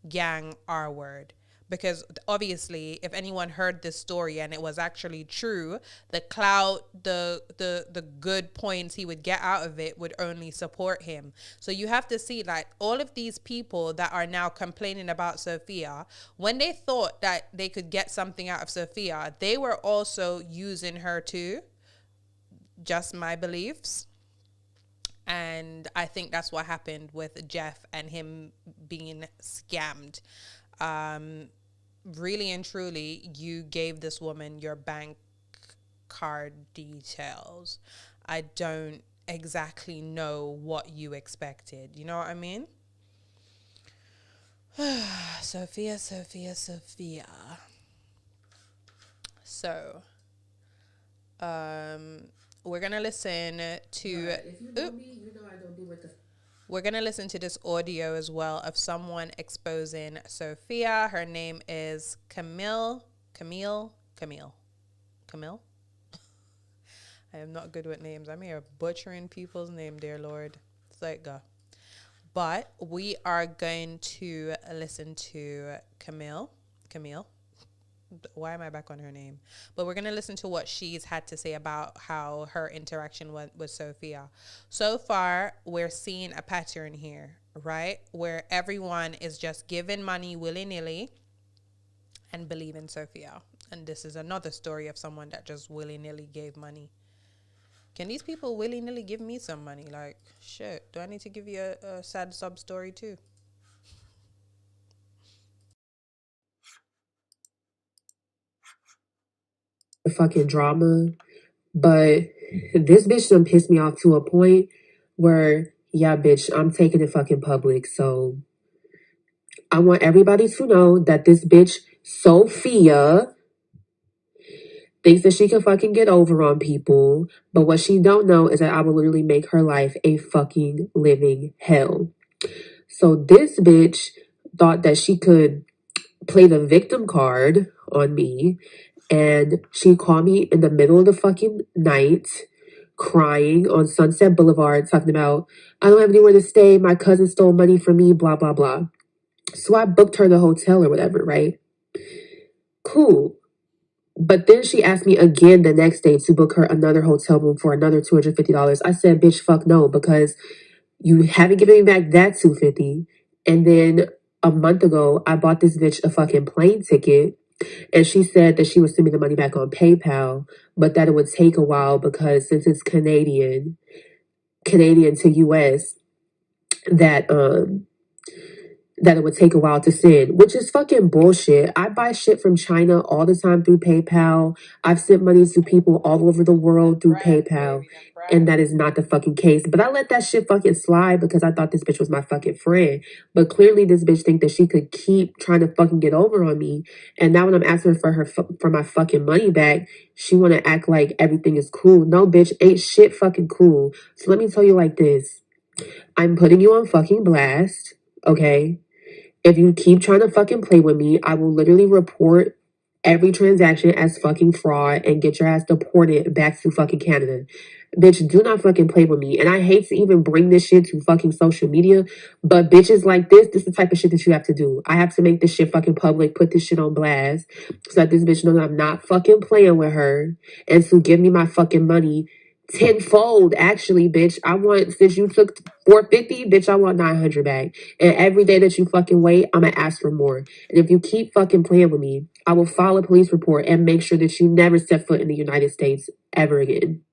S1: gang R-word. Because obviously, if anyone heard this story and it was actually true, the clout, the good points he would get out of it would only support him. So you have to see, like, all of these people that are now complaining about Sophia, when they thought that they could get something out of Sophia, they were also using her too. Just my beliefs. And I think that's what happened with Jeff and him being scammed. Really and truly, you gave this woman your bank card details. I don't exactly know what you expected. You know what I mean? Sophia. So, we're gonna listen to. We're going to listen to this audio as well of someone exposing Sophia. Her name is Camille. I am not good with names. I'm here butchering people's name, dear Lord. It's like, go. But we are going to listen to Camille. Why am I back on her name? But we're going to listen to what she's had to say about how her interaction went with Sophia. So far, we're seeing a pattern here, right? Where everyone is just giving money willy-nilly and believing Sophia. And this is another story of someone that just willy-nilly gave money. Can these people willy-nilly give me some money? Like, shit, do I need to give you a sad sub story too?
S7: Fucking drama, but this bitch done pissed me off to a point where, yeah, bitch, I'm taking it fucking public. So I want everybody to know that this bitch, Sophia, thinks that she can fucking get over on people. But what she don't know is that I will literally make her life a fucking living hell. So this bitch thought that she could play the victim card on me. And she called me in the middle of the fucking night, crying on Sunset Boulevard, talking about, I don't have anywhere to stay. My cousin stole money from me, blah, blah, blah. So I booked her the hotel or whatever, right? Cool. But then she asked me again the next day to book her another hotel room for another $250. I said, bitch, fuck no, because you haven't given me back that $250. And then a month ago, I bought this bitch a fucking plane ticket. And she said that she would send me the money back on PayPal, but that it would take a while because since it's Canadian to US, that it would take a while to send, which is fucking bullshit. I buy shit from China all the time through PayPal. I've sent money to people all over the world through PayPal, and that is not the fucking case. But I let that shit fucking slide because I thought this bitch was my fucking friend. But clearly this bitch think that she could keep trying to fucking get over on me. And now when I'm asking for for my fucking money back, she want to act like everything is cool. No, bitch, ain't shit fucking cool. So let me tell you like this. I'm putting you on fucking blast, okay? If you keep trying to fucking play with me, I will literally report every transaction as fucking fraud and get your ass deported back to fucking Canada. Bitch, do not fucking play with me. And I hate to even bring this shit to fucking social media, but bitches like this is the type of shit that you have to do. I have to make this shit fucking public, put this shit on blast, so that this bitch knows I'm not fucking playing with her, and to give me my fucking money tenfold. Actually, bitch, I want, since you took $450, bitch, I want $900 back. And every day that you fucking wait, I'm gonna ask for more. And if you keep fucking playing with me, I will file a police report and make sure that you never step foot in the United States ever again.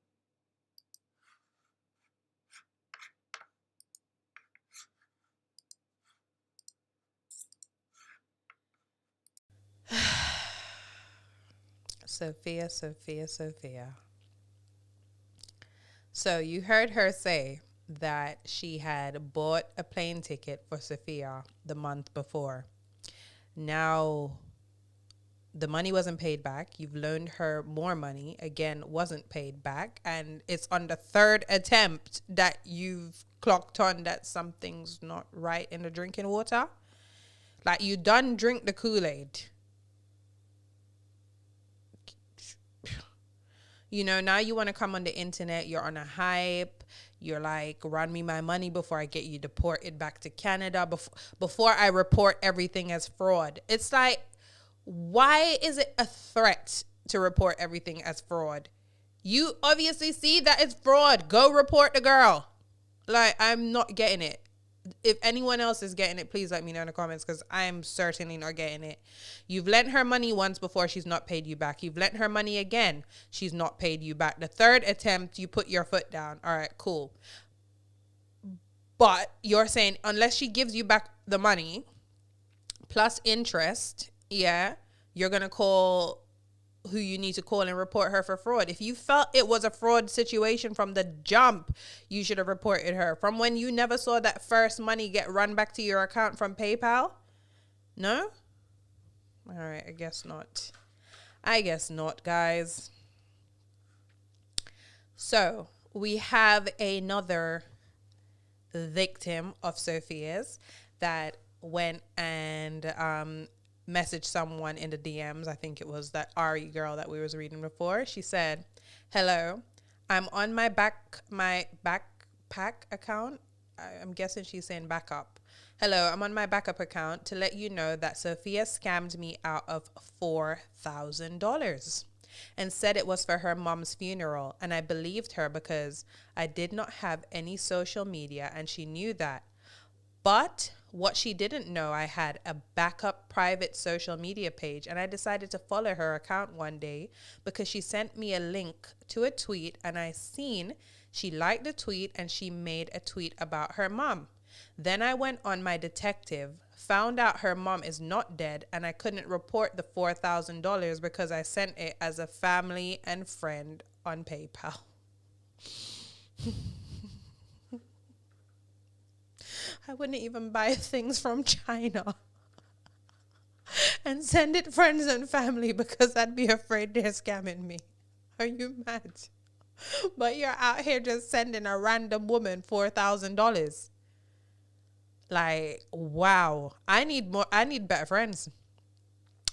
S1: Sophia, Sophia, Sophia. So you heard her say that she had bought a plane ticket for Sophia the month before. Now, the money wasn't paid back. You've loaned her more money. Again, wasn't paid back. And it's on the third attempt that you've clocked on that something's not right in the drinking water. Like, you done drink the Kool-Aid. You know, now you want to come on the internet. You're on a hype. You're like, run me my money before I get you deported back to Canada. Before I report everything as fraud. It's like, why is it a threat to report everything as fraud? You obviously see that it's fraud. Go report the girl. Like, I'm not getting it. If anyone else is getting it, please let me know in the comments, because I'm certainly not getting it. You've lent her money once before, she's not paid you back. You've lent her money again, she's not paid you back. The third attempt, you put your foot down. All right, cool. But you're saying unless she gives you back the money plus interest, yeah, you're going to call who you need to call and report her for fraud. If you felt it was a fraud situation from the jump, you should have reported her. From when you never saw that first money get run back to your account from PayPal? No? All right, I guess not. I guess not, guys. So, we have another victim of Sophia's that went and messaged someone in the DMs. I think it was that Ari girl that we was reading before. She said, "Hello, I'm on my backpack account." I'm guessing she's saying backup. Hello, I'm on my backup account to let you know that Sophia scammed me out of $4,000 and said it was for her mom's funeral. And I believed her because I did not have any social media and she knew that. But what she didn't know, I had a backup private social media page, and I decided to follow her account one day because she sent me a link to a tweet, and I seen she liked the tweet and she made a tweet about her mom. Then I went on my detective, found out her mom is not dead, and I couldn't report the $4,000 because I sent it as a family and friend on PayPal. I wouldn't even buy things from China and send it friends and family because I'd be afraid they're scamming me. Are you mad? But you're out here just sending a random woman $4,000. Like, wow. I need better friends.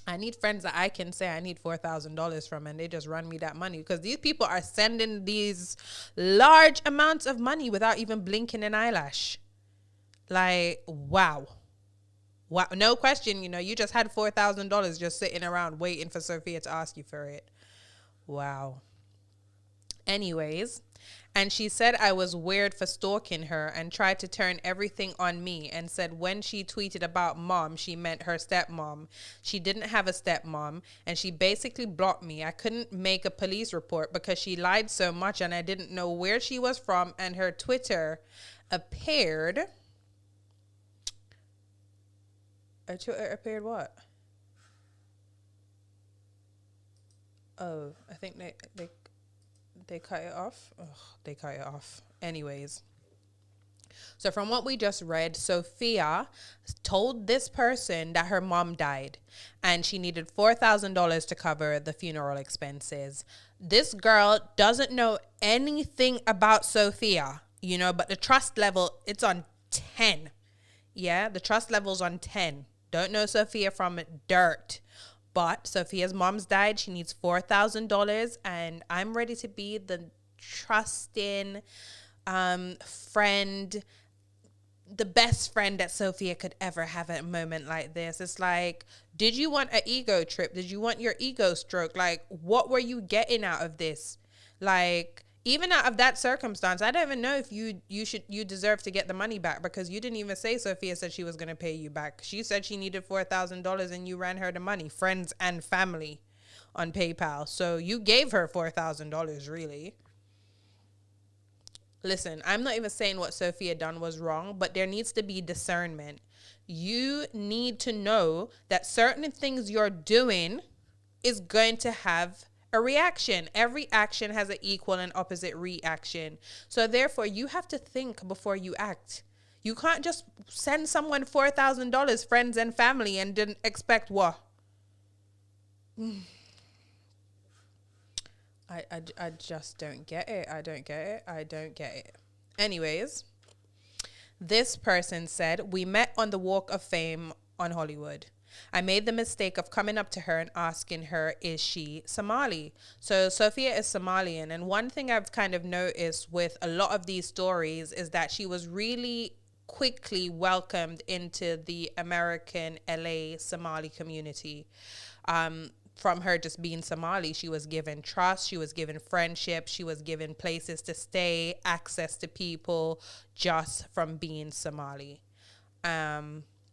S1: I need friends that I can say I need $4,000 from and they just run me that money, because these people are sending these large amounts of money without even blinking an eyelash. Like, wow. Wow. No question, you just had $4,000 just sitting around waiting for Sophia to ask you for it. Wow. Anyways, and she said I was weird for stalking her and tried to turn everything on me and said when she tweeted about mom, she meant her stepmom. She didn't have a stepmom and she basically blocked me. I couldn't make a police report because she lied so much and I didn't know where she was from, and her Twitter appeared... appeared what? Oh, I think they cut it off. Ugh, they cut it off. Anyways. So from what we just read, Sophia told this person that her mom died and she needed $4,000 to cover the funeral expenses. This girl doesn't know anything about Sophia, but the trust level, it's on 10. Yeah, the trust level's on 10. Don't know Sophia from dirt. But Sophia's mom's died. She needs $4,000. And I'm ready to be the trusting friend, the best friend that Sophia could ever have at a moment like this. It's like, did you want an ego trip? Did you want your ego stroke? Like, what were you getting out of this? Like... even out of that circumstance, I don't even know if you deserve to get the money back, because you didn't even say Sophia said she was going to pay you back. She said she needed $4,000 and you ran her the money, friends and family, on PayPal. So you gave her $4,000, really. Listen, I'm not even saying what Sophia done was wrong, but there needs to be discernment. You need to know that certain things you're doing is going to have a reaction. Every action has an equal and opposite reaction. So therefore, you have to think before you act. You can't just send someone $4,000, friends and family, and didn't expect what? I just don't get it. I don't get it. Anyways, this person said, we met on the Walk of Fame on Hollywood. I made the mistake of coming up to her and asking her, is she Somali? So Sophia is Somalian. And one thing I've kind of noticed with a lot of these stories is that she was really quickly welcomed into the American LA Somali community. From her just being Somali, she was given trust, she was given friendship, she was given places to stay, access to people just from being Somali.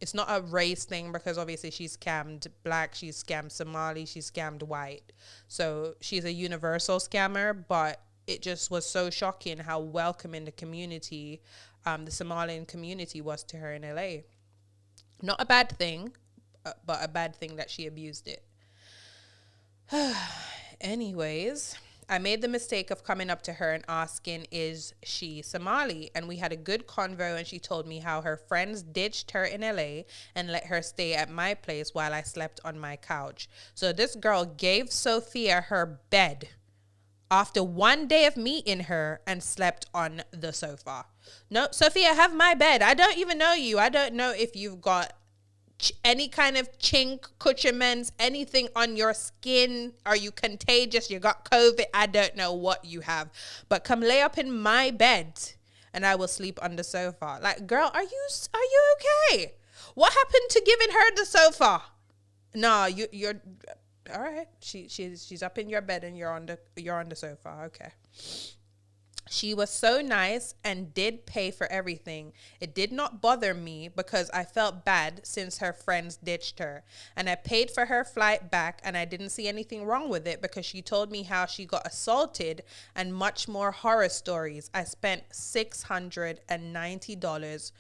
S1: It's not a race thing, because obviously she's scammed black, she's scammed Somali, she's scammed white. So she's a universal scammer, but it just was so shocking how welcoming the community, the Somalian community was to her in LA. Not a bad thing, but a bad thing that she abused it. Anyways, I made the mistake of coming up to her and asking, is she Somali? And we had a good convo, and she told me how her friends ditched her in LA and let her stay at my place while I slept on my couch. So this girl gave Sophia her bed after one day of meeting her and slept on the sofa. No, Sophia, have my bed. I don't even know you. I don't know if you've got any kind of chink, accoutrements, anything on your skin. Are you contagious? You got COVID? I don't know what you have. But come lay up in my bed and I will sleep on the sofa. Like, girl, are you okay? What happened to giving her the sofa? No, you're all right. She's up in your bed and you're on the sofa. Okay. She was so nice and did pay for everything. It did not bother me because I felt bad since her friends ditched her. And I paid for her flight back, and I didn't see anything wrong with it because she told me how she got assaulted and much more horror stories. I spent $690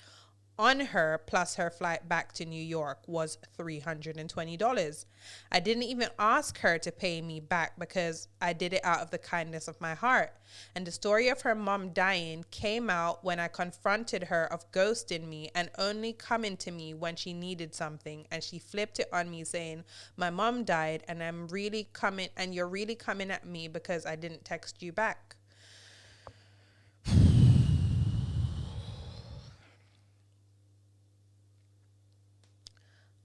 S1: on her, plus her flight back to New York was $320. I didn't even ask her to pay me back because I did it out of the kindness of my heart. And the story of her mom dying came out when I confronted her of ghosting me and only coming to me when she needed something. And she flipped it on me saying, my mom died and you're really coming at me because I didn't text you back.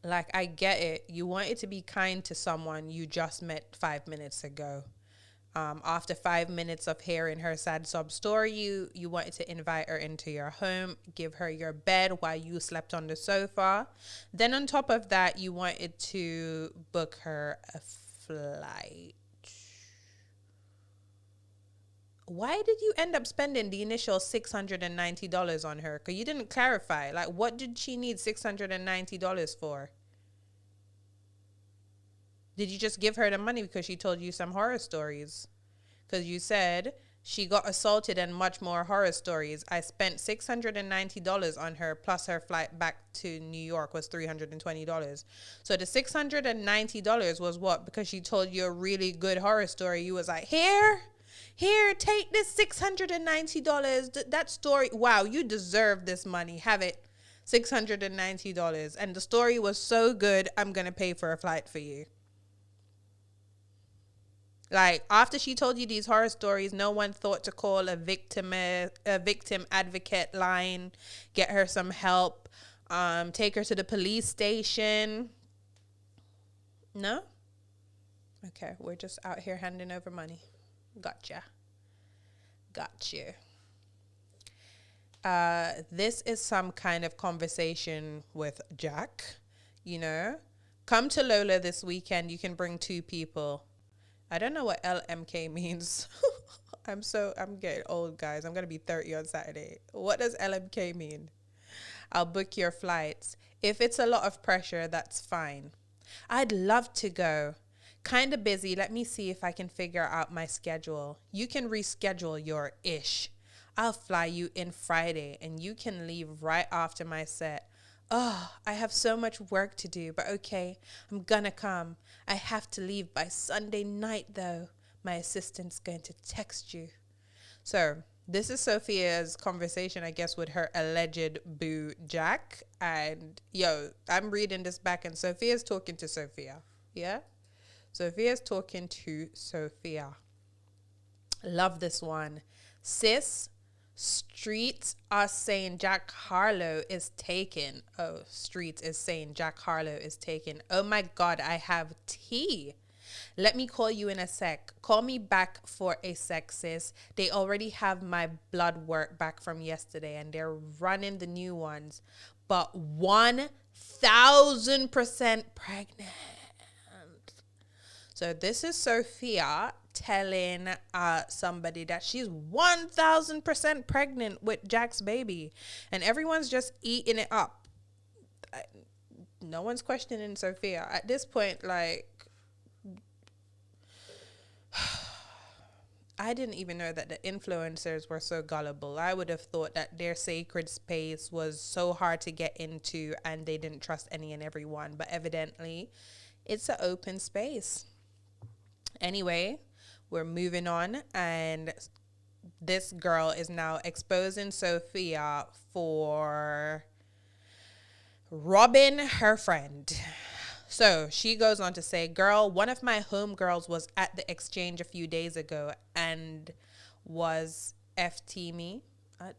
S1: Like, I get it. You wanted to be kind to someone you just met 5 minutes ago. After 5 minutes of hearing her sad sob story, you wanted to invite her into your home, give her your bed while you slept on the sofa. Then on top of that, you wanted to book her a flight. Why did you end up spending the initial $690 on her? Because you didn't clarify. Like, what did she need $690 for? Did you just give her the money because she told you some horror stories? Because you said she got assaulted and much more horror stories. I spent $690 on her, plus her flight back to New York was $320. So the $690 was what? Because she told you a really good horror story. You was like, here, take this $690. That story, wow, you deserve this money. Have it. $690. And the story was so good, I'm going to pay for a flight for you. Like, after she told you these horror stories, no one thought to call a victim advocate line, get her some help, take her to the police station. No? Okay, we're just out here handing over money. Gotcha. This is some kind of conversation with Jack, you know. Come to Lola this weekend. You can bring 2 people. I don't know what LMK means. I'm getting old, guys. I'm going to be 30 on Saturday. What does LMK mean? I'll book your flights. If it's a lot of pressure, that's fine. I'd love to go. Kind of busy. Let me see if I can figure out my schedule. You can reschedule your ish. I'll fly you in Friday and you can leave right after my set. Oh, I have so much work to do, but okay, I'm gonna come. I have to leave by Sunday night though. My assistant's going to text you. So this is Sophia's conversation, I guess, with her alleged boo Jack. And I'm reading this back and Sophia's talking to Sophia. Yeah? Sophia's talking to Sophia. Love this one. Sis, streets are saying Jack Harlow is taken. Oh, streets is saying Jack Harlow is taken. Oh my God, I have tea. Let me call you in a sec. Call me back for a sec, sis. They already have my blood work back from yesterday and they're running the new ones. But 1,000% pregnant. So this is Sophia telling somebody that she's 1,000% pregnant with Jack's baby. And everyone's just eating it up. No one's questioning Sophia. At this point, like, I didn't even know that the influencers were so gullible. I would have thought that their sacred space was so hard to get into and they didn't trust any and everyone. But evidently, it's an open space. Anyway, we're moving on, and this girl is now exposing Sophia for robbing her friend. So she goes on to say, girl, one of my homegirls was at the exchange a few days ago and was FT me. I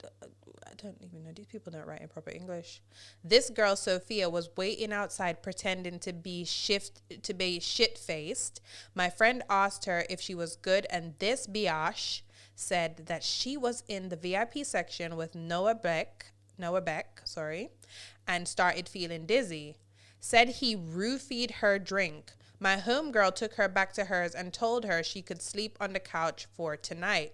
S1: don't even know. These people don't write in proper English. This girl, Sophia, was waiting outside pretending to be shit-faced. My friend asked her if she was good, and this biatch said that she was in the VIP section with Noah Beck, and started feeling dizzy. Said he roofied her drink. My homegirl took her back to hers and told her she could sleep on the couch for tonight.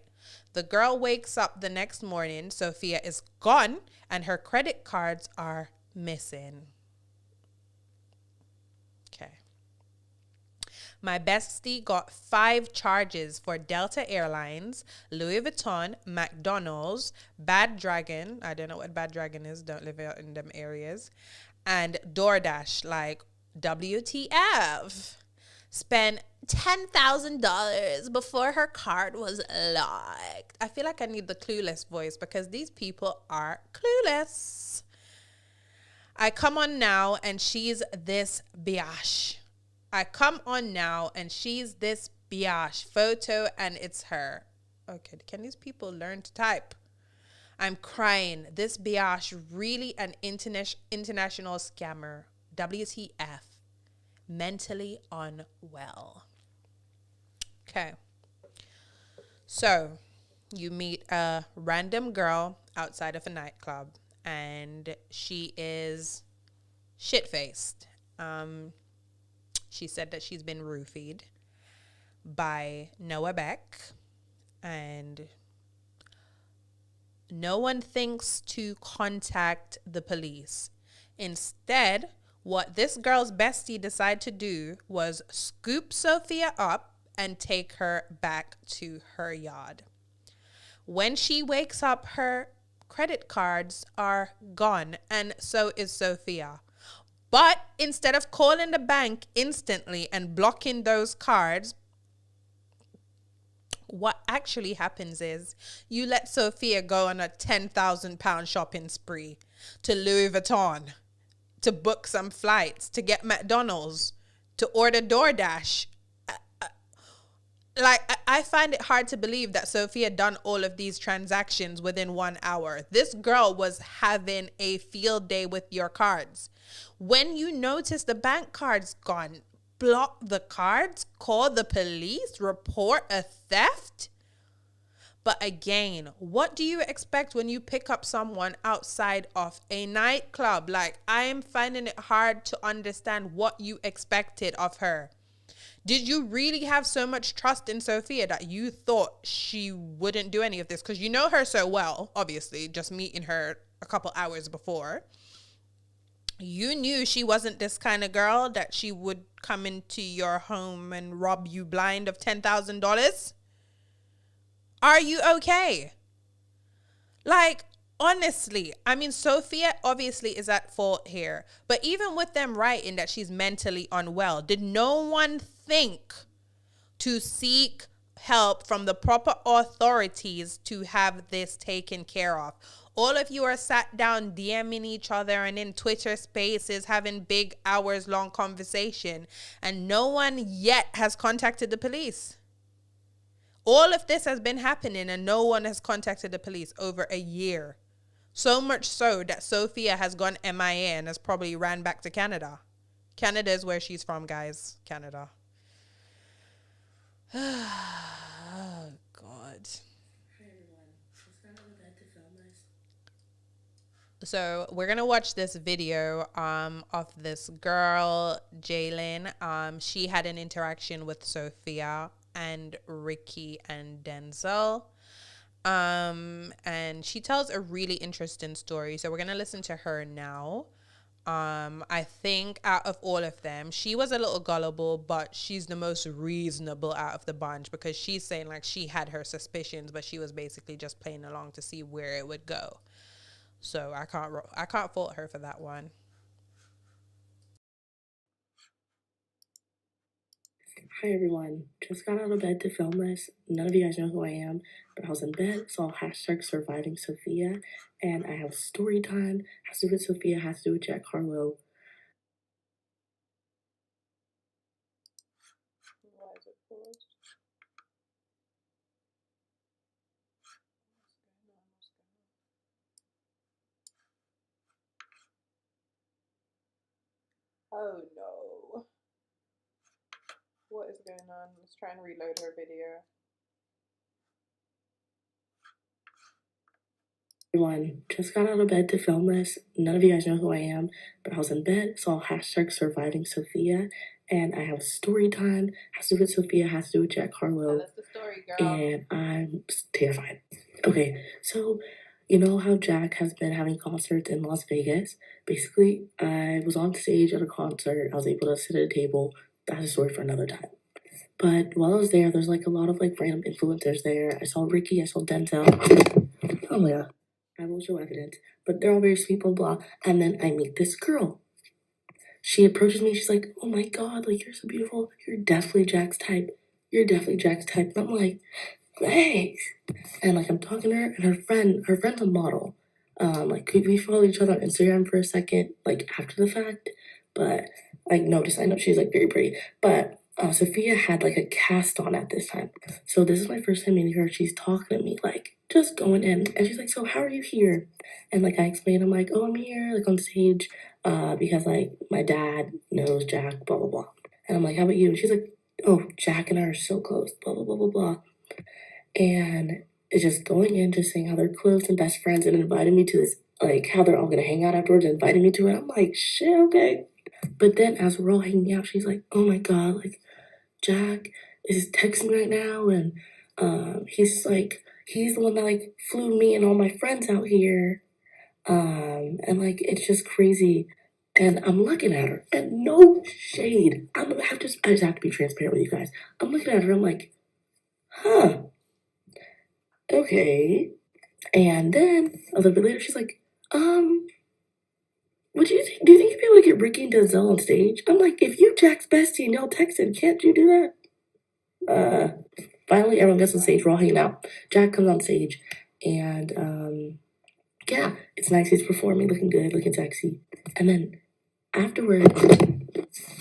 S1: The girl wakes up the next morning. Sophia is gone and her credit cards are missing. Okay. My bestie got 5 charges for Delta Airlines, Louis Vuitton, McDonald's, Bad Dragon. I don't know what Bad Dragon is. Don't live out in them areas. And DoorDash, like, WTF. Spent $10,000 before her card was locked. I feel like I need the Clueless voice because these people are clueless. I come on now and she's this biatch. Photo and it's her. Okay, can these people learn to type? I'm crying. This biatch really an international scammer. WTF. Mentally unwell. Okay. So, you meet a random girl outside of a nightclub and she is shit-faced. She said that she's been roofied by Noah Beck and no one thinks to contact the police. Instead, what this girl's bestie decided to do was scoop Sophia up and take her back to her yard. When she wakes up, her credit cards are gone, and so is Sophia. But instead of calling the bank instantly and blocking those cards, what actually happens is you let Sophia go on a £10,000 shopping spree to Louis Vuitton, to book some flights, to get McDonald's, to order DoorDash. I find it hard to believe that Sophia done all of these transactions within 1 hour. This girl was having a field day with your cards. When you notice the bank card's gone, block the cards, call the police, report a theft. But again, what do you expect when you pick up someone outside of a nightclub? Like, I am finding it hard to understand what you expected of her. Did you really have so much trust in Sophia that you thought she wouldn't do any of this? Because you know her so well, obviously, just meeting her a couple hours before. You knew she wasn't this kind of girl that she would come into your home and rob you blind of $10,000. Are you okay? Like, honestly, I mean, Sophia obviously is at fault here. But even with them writing that she's mentally unwell, did no one think to seek help from the proper authorities to have this taken care of? All of you are sat down DMing each other and in Twitter spaces having big hours-long conversation, and no one yet has contacted the police. All of this has been happening and no one has contacted the police over a year. So much so that Sophia has gone MIA and has probably ran back to Canada. Canada is where she's from, guys. Canada. Oh, God. So we're going to watch this video of this girl, Jalen. She had an interaction with Sophia and Ricky and Denzel. And she tells a really interesting story. So we're going to listen to her now. I think out of all of them, she was a little gullible, but she's the most reasonable out of the bunch because she's saying like she had her suspicions, but she was basically just playing along to see where it would go. So I can't fault her for that one.
S8: Hi everyone, just got out of bed to film this. None of you guys know who I am, but I was in bed, so hashtag surviving Sophia, and I have story time. Has to do with Sophia, has to do with Jack Harlow.
S1: Why is it closed? Oh no. What is going on? Let's try and reload her video.
S8: Everyone, just got out of bed to film this. None of you guys know who I am, but I was in bed, saw hashtag surviving Sophia, and I have story time. Has to do with Sophia, has to do with Jack Harlow.
S1: Tell us the story, girl.
S8: And I'm terrified. Okay, so you know how Jack has been having concerts in Las Vegas? Basically, I was on stage at a concert. I was able to sit at a table. That's a story for another time. But while I was there, there's like a lot of like random influencers there. I saw Ricky, I saw Denzel. Oh yeah, I will show evidence. But they're all very sweet, blah, blah. And then I meet this girl. She approaches me. She's like, oh my God, like, you're so beautiful. You're definitely Jack's type. You're definitely Jack's type. And I'm like, thanks. And like, I'm talking to her, and her friend's a model. Like, we followed each other on Instagram for a second, like, after the fact. But I know she's like very pretty. But Sophia had like a cast on at this time. So this is my first time meeting her. She's talking to me, like, just going in. And she's like, so how are you here? And like, I explained, I'm like, oh, I'm here, like, on stage, because like, my dad knows Jack, blah, blah, blah. And I'm like, how about you? And she's like, oh, Jack and I are so close, blah, blah, blah, blah, blah. And it's just going in, just saying how they're close and best friends, and inviting me to this, like, how they're all gonna hang out afterwards, and inviting me to it. I'm like, shit, okay. But then as we're all hanging out, she's like, oh my God, like, Jack is texting right now, and he's the one that like flew me and all my friends out here, and like, it's just crazy. And I'm looking at her, and no shade, I just have to be transparent with you guys. I'm looking at her, I'm like, huh, okay. And then a little bit later, she's like, what do you think? Do you think you'd be able to get Ricky and Denzel on stage? I'm like, if you Jack's bestie and y'all texted, can't you do that? Finally, everyone gets on stage. We're all hanging out. Jack comes on stage, and yeah, it's nice. He's performing, looking good, looking sexy. And then afterwards,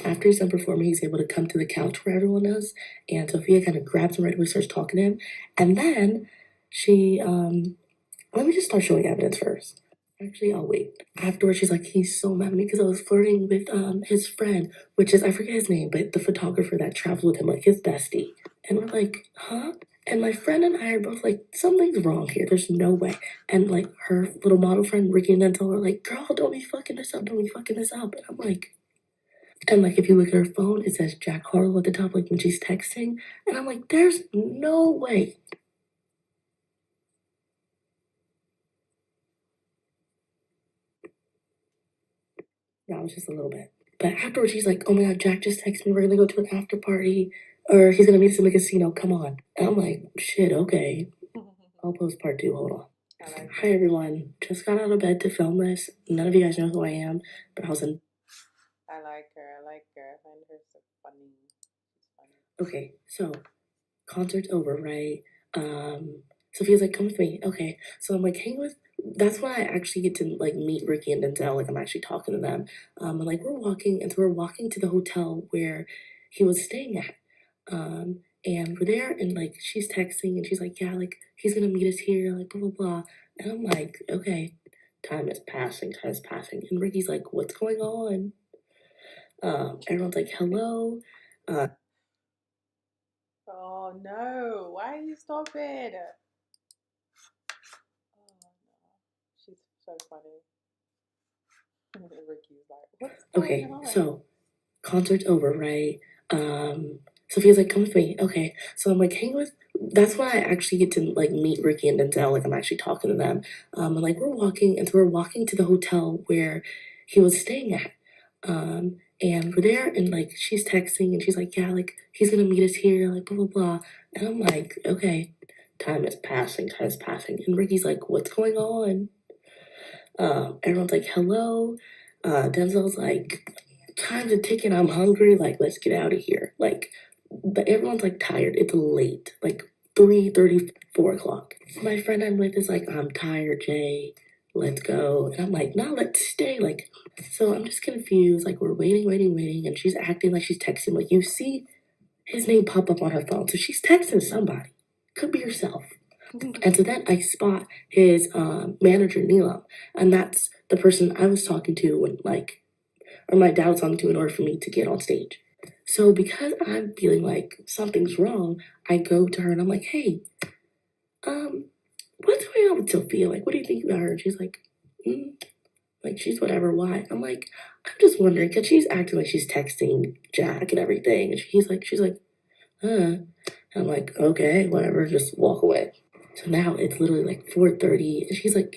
S8: after he's done performing, he's able to come to the couch where everyone is, and Sophia kind of grabs him right away, starts talking to him, and then she let me just start showing evidence first. Actually, I'll wait. Afterwards, she's like, he's so mad at me because I was flirting with his friend, which is, I forget his name, but the photographer that traveled with him, like his bestie. And we're like, huh? And my friend and I are both like, something's wrong here. There's no way. And like, her little model friend, Ricky and Denzel, were like, girl, don't be fucking this up. Don't be fucking this up. And I'm like, and like, if you look at her phone, it says Jack Harlow at the top, like when she's texting. And I'm like, there's no way. That was just a little bit. But afterwards, she's like, oh my God, Jack just texted me. We're going to go to an after party. Or he's going to meet us in the casino. Come on. And I'm like, shit, okay. I'll post part 2. Hold on. Hi, everyone. Just got out of bed to film this. None of you guys know who I am, but I was in...
S1: I like her. I find her so funny. She's funny.
S8: Okay, so concert's over, right? Sophia's like, come with me. Okay, so I'm like, hang with... That's when I actually get to like meet Ricky and Denzel. Like, I'm actually talking to them. And like, we're walking to the hotel where he was staying at. And we're there, and like, she's texting, and she's like, yeah, like, he's gonna meet us here, like, blah, blah, blah. And I'm like, okay, time is passing. And Ricky's like, what's going on? Everyone's like, hello.
S1: Oh no, why are you stopping? Oh no, she's so funny. Ricky's like, what's going on?
S8: Okay, so concert's over, right? Sophia's like, come with me. Okay, so I'm like, hang with... That's when I actually get to like meet Ricky and Denzel. Like, I'm actually talking to them. And like, we're walking to the hotel where he was staying at. And we're there, and like, she's texting, and she's like, yeah, like, he's gonna meet us here, like, blah, blah, blah. And I'm like, okay, time is passing. And Ricky's like, what's going on? Everyone's like, hello. Denzel's like, time's a ticking, I'm hungry, like, let's get out of here. Like, but everyone's like tired. It's late, like 3:30, 4 o'clock. My friend I'm with is like, I'm tired, Jay. Let's go. And I'm like, no, let's stay. Like, so I'm just confused. Like, we're waiting, and she's acting like she's texting. Like, you see his name pop up on her phone. So she's texting somebody. Could be herself. And so then I spot his manager, Neelam. And that's the person I was talking to when, like, or my dad was talking to in order for me to get on stage. So because I'm feeling like something's wrong, I go to her and I'm like, hey, what's going on with Sophia? Like, what do you think about her? And she's like, like, she's whatever, why? I'm like, I'm just wondering, because she's acting like she's texting Jack and everything. And she's like, huh. And I'm like, okay, whatever, just walk away. So now it's literally like 4:30, and he's like,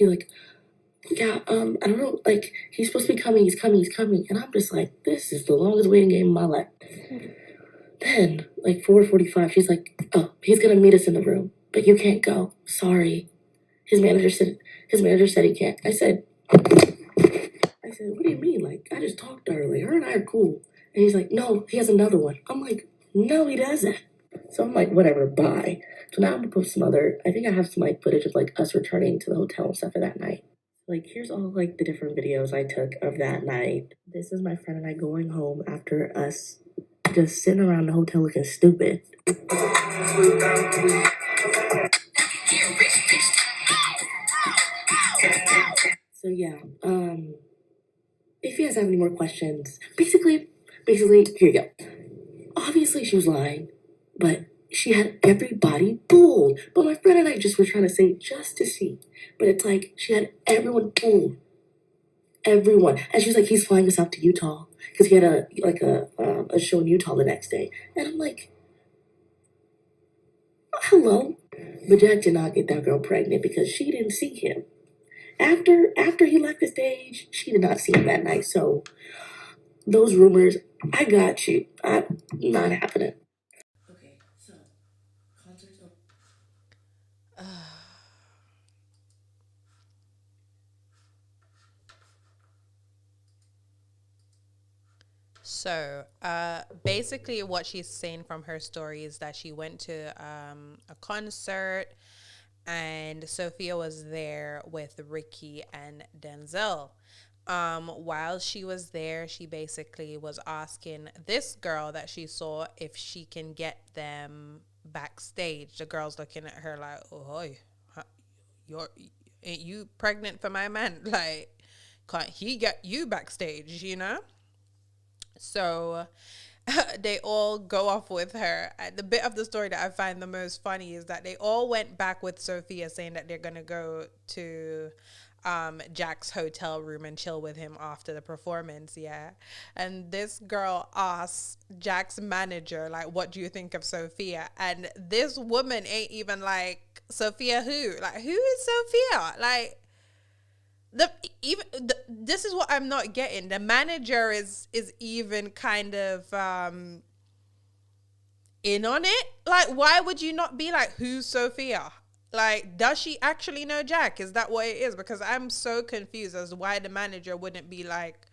S8: yeah, I don't know, like, he's supposed to be coming, he's coming. And I'm just like, this is the longest waiting game of my life. Then, like 4:45, she's like, oh, he's gonna meet us in the room, but you can't go. Sorry. His manager said he can't. I said, what do you mean? Like, I just talked to her. Like, her and I are cool. And he's like, no, he has another one. I'm like, no, he doesn't. So I'm like, whatever, bye. So now I'm gonna post I think I have some like footage of like us returning to the hotel and stuff for that night. Like, here's all like the different videos I took of that night. This is my friend and I going home after us just sitting around the hotel looking stupid. So yeah, if you guys have any more questions, basically, here you go. Obviously she was lying, but she had everybody fooled. But my friend and I just were trying to say just to see. But it's like she had everyone fooled. Everyone. And she was like, he's flying us out to Utah. Because he had a show in Utah the next day. And I'm like, hello. But Jack did not get that girl pregnant because she didn't see him. After he left the stage, she did not see him that night. So those rumors, I got you. Not happening. Okay, so concerts over.
S1: So, basically, what she's saying from her story is that she went to a concert, and Sophia was there with Ricky and Denzel. While she was there, she basically was asking this girl that she saw if she can get them backstage. The girl's looking at her like, "Oh, ain't you pregnant for my man? Like, can't he get you backstage? You know?" So they all go off with her. The bit of the story that I find the most funny is that they all went back with Sophia, saying that they're going to go to Jack's hotel room and chill with him after the performance. Yeah. And this girl asks Jack's manager, like, what do you think of Sophia? And this woman ain't even like, Sophia who? Like, who is Sophia? Like, this is what I'm not getting. The manager is even kind of in on it. Like, why would you not be like, who's Sophia? Like, does she actually know Jack? Is that what it is? Because I'm so confused as to why the manager wouldn't be like,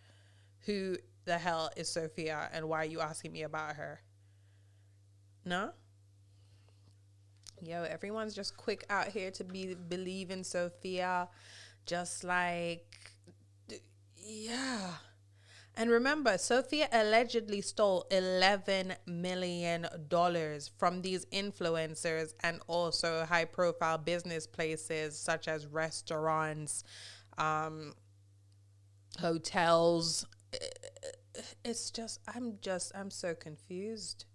S1: who the hell is Sophia and why are you asking me about her? No? Yo, everyone's just quick out here to believe in Sophia. Just like, yeah. And remember, Sophia allegedly stole $11 million from these influencers and also high profile business places such as restaurants, hotels. It's just, I'm so confused.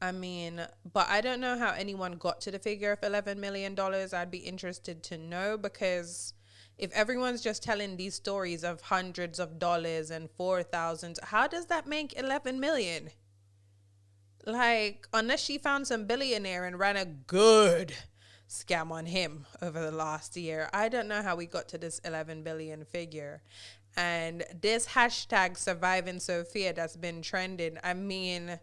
S1: I mean, but I don't know how anyone got to the figure of $11 million. I'd be interested to know, because if everyone's just telling these stories of hundreds of dollars and 4,000, how does that make 11 million? Like, unless she found some billionaire and ran a good scam on him over the last year, I don't know how we got to this 11 billion figure. And this hashtag surviving Sophia that's been trending, I mean,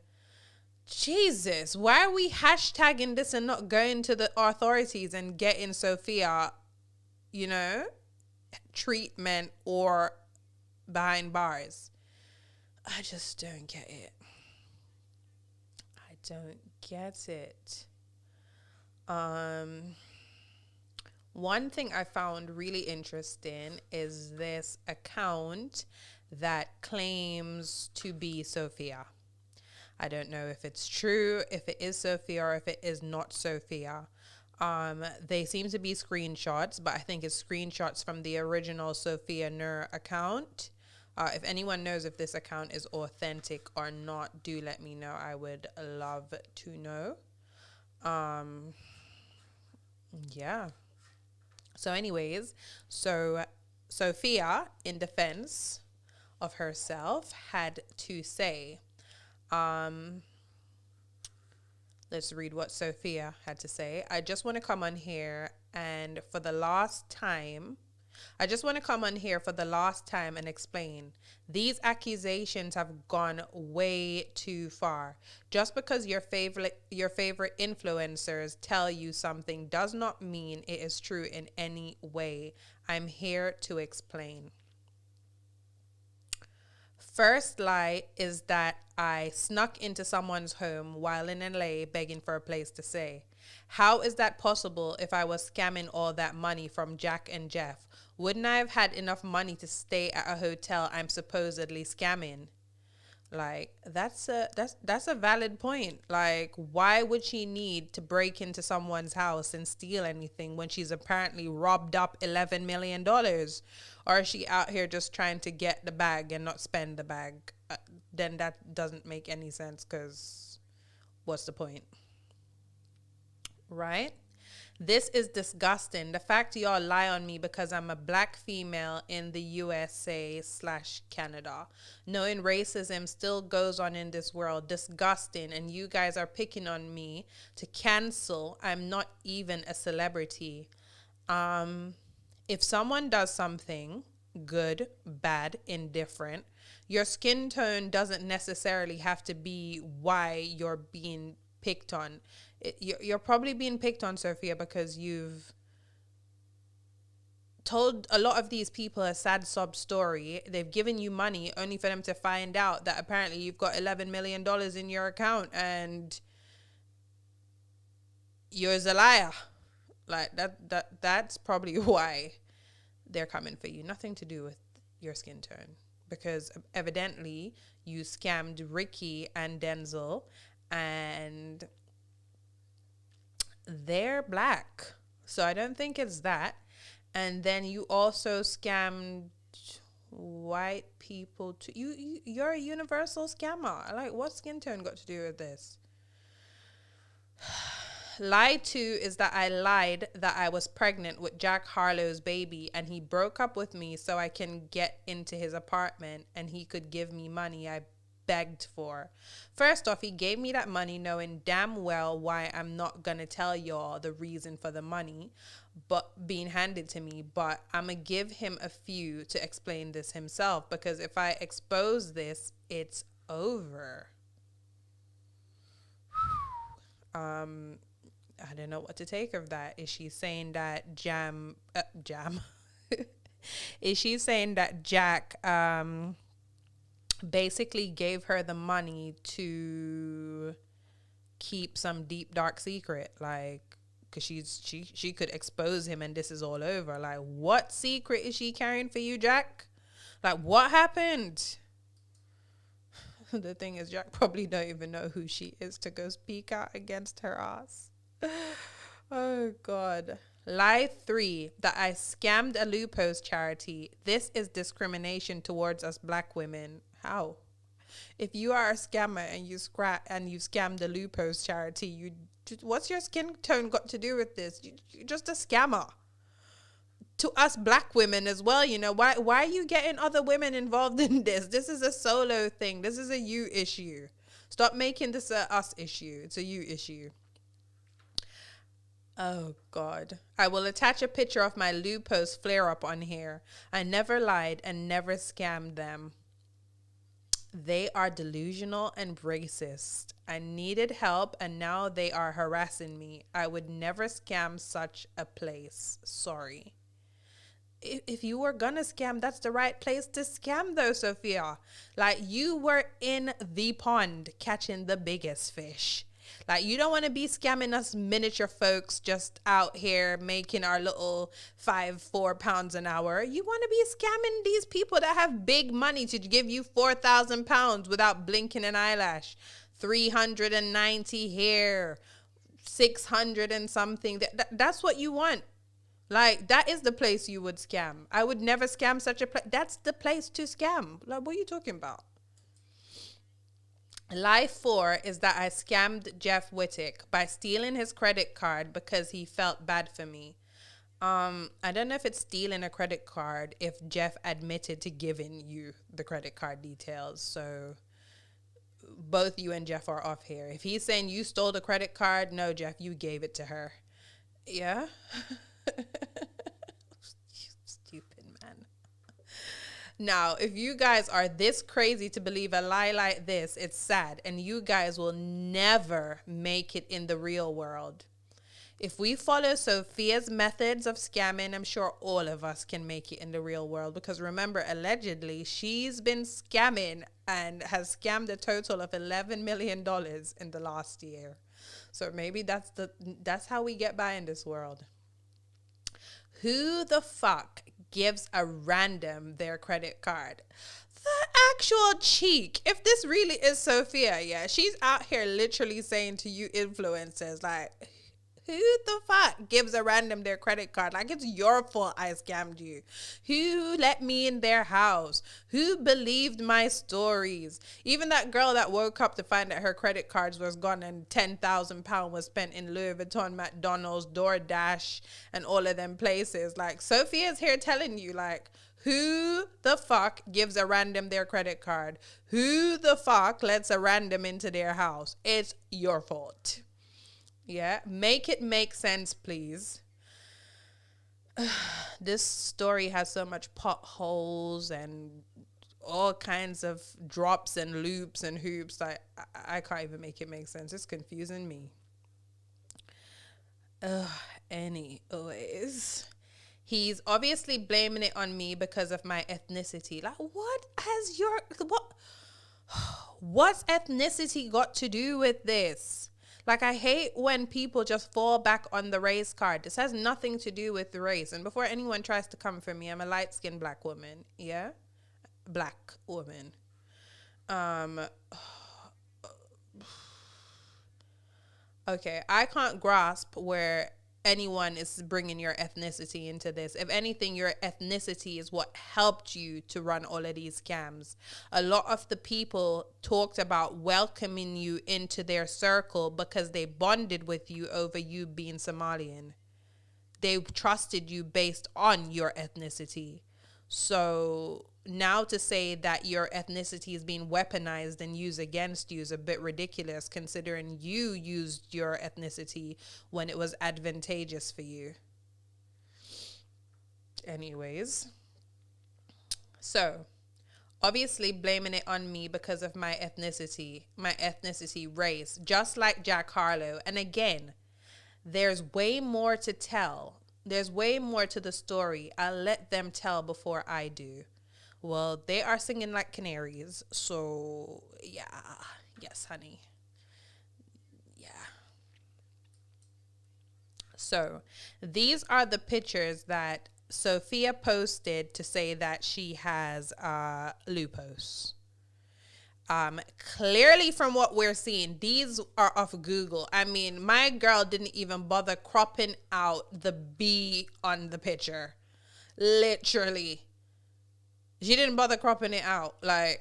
S1: Jesus, why are we hashtagging this and not going to the authorities and getting Sophia, you know, treatment or behind bars? I just don't get it. I don't get it. One thing I found really interesting is this account that claims to be Sophia. I don't know if it's true, if it is Sophia, or if it is not Sophia. They seem to be screenshots, but I think it's screenshots from the original Sophia Nur account. If anyone knows if this account is authentic or not, do let me know. I would love to know. Yeah. So anyways, so Sophia, in defense of herself, had to say, let's read what Sophia had to say. I just want to come on here and for the last time and explain. These accusations have gone way too far. Just because your favorite influencers tell you something does not mean it is true in any way. I'm here to explain. First lie is that I snuck into someone's home while in LA begging for a place to stay. How is that possible if I was scamming all that money from Jack and Jeff? Wouldn't I have had enough money to stay at a hotel I'm supposedly scamming? Like, that's a valid point. Like, why would she need to break into someone's house and steal anything when she's apparently robbed up $11 million? Or is she out here just trying to get the bag and not spend the bag? Then that doesn't make any sense, because what's the point? Right? This is disgusting. The fact y'all lie on me because I'm a black female in the USA/Canada. Knowing racism still goes on in this world. Disgusting. And you guys are picking on me to cancel. I'm not even a celebrity. If someone does something good, bad, indifferent, your skin tone doesn't necessarily have to be why you're being picked on. You're probably being picked on, Sophia, because you've told a lot of these people a sad sob story. They've given you money only for them to find out that apparently you've got $11 million in your account and you're a liar. Like, that's probably why they're coming for you. Nothing to do with your skin tone, because evidently you scammed Ricky and Denzel, and they're black. So I don't think it's that. And then you also scammed white people too. You're a universal scammer. Like, what skin tone got to do with this? Lie 2 is that I lied that I was pregnant with Jack Harlow's baby and he broke up with me so I can get into his apartment and he could give me money I begged for. First off, he gave me that money knowing damn well why I'm not gonna tell y'all the reason for the money but being handed to me, but I'm gonna give him a few to explain this himself, because if I expose this, it's over. I don't know what to take of that. Is she saying that is she saying that Jack basically gave her the money to keep some deep dark secret, like, because she could expose him and this is all over? Like, what secret is she carrying for you, Jack? Like, what happened? The thing is, Jack probably don't even know who she is to go speak out against her ass. Oh God. Lie 3, that I scammed a Lupos charity. This is discrimination towards us black women. How? If you are a scammer and you scammed the Lupos charity, what's your skin tone got to do with this? You're just a scammer. To us black women as well, you know, why are you getting other women involved in this? This is a solo thing. This is a you issue. Stop making this a us issue. It's a you issue. Oh God. I will attach a picture of my Lupos flare up on here. I never lied and never scammed them. They are delusional and racist. I needed help and now they are harassing me. I would never scam such a place. Sorry. If you were gonna scam, that's the right place to scam though, Sophia. Like, you were in the pond catching the biggest fish. Like, you don't want to be scamming us miniature folks just out here making our little £4 an hour. You want to be scamming these people that have big money to give you £4,000 without blinking an eyelash. 390 here, 600 and something. That's what you want. Like, that is the place you would scam. I would never scam such a place. That's the place to scam. Like, what are you talking about? Lie 4 is that I scammed Jeff Wittick by stealing his credit card because he felt bad for me. I don't know if it's stealing a credit card if Jeff admitted to giving you the credit card details. So both you and Jeff are off here. If he's saying you stole the credit card, no, Jeff, you gave it to her. Yeah. Stupid man. Now, if you guys are this crazy to believe a lie like this, it's sad. And you guys will never make it in the real world. If we follow Sophia's methods of scamming, I'm sure all of us can make it in the real world. Because remember, allegedly, she's been scamming and has scammed a total of $11 million in the last year. So maybe that's how we get by in this world. Who the fuck gives a random their credit card? The actual cheek. If this really is Sophia, yeah, she's out here literally saying to you influencers, like, who the fuck gives a random their credit card? Like, it's your fault I scammed you. Who let me in their house? Who believed my stories? Even that girl that woke up to find that her credit cards was gone and £10,000 was spent in Louis Vuitton, McDonald's, DoorDash, and all of them places. Like, Sophia's here telling you, like, who the fuck gives a random their credit card? Who the fuck lets a random into their house? It's your fault. Yeah, make it make sense, please. This story has so much potholes and all kinds of drops and loops and hoops. I can't even make it make sense. It's confusing me. Anyways, he's obviously blaming it on me because of my ethnicity. Like, what's ethnicity got to do with this? Like, I hate when people just fall back on the race card. This has nothing to do with the race. And before anyone tries to come for me, I'm a light-skinned black woman. Yeah? Black woman. Okay, I can't grasp where anyone is bringing your ethnicity into this. If anything, your ethnicity is what helped you to run all of these scams. A lot of the people talked about welcoming you into their circle because they bonded with you over you being Somalian. They trusted you based on your ethnicity. So now to say that your ethnicity is being weaponized and used against you is a bit ridiculous, considering you used your ethnicity when it was advantageous for you. Anyways, so obviously blaming it on me because of my ethnicity, race, just like Jack Harlow. And again, there's way more to tell. There's way more to the story. I'll let them tell before I do. Well, they are singing like canaries. So, yeah. Yes, honey. Yeah. So, these are the pictures that Sophia posted to say that she has lupus. Clearly from what we're seeing, these are off Google. I mean, my girl didn't even bother cropping out the B on the picture. Literally. She didn't bother cropping it out. Like,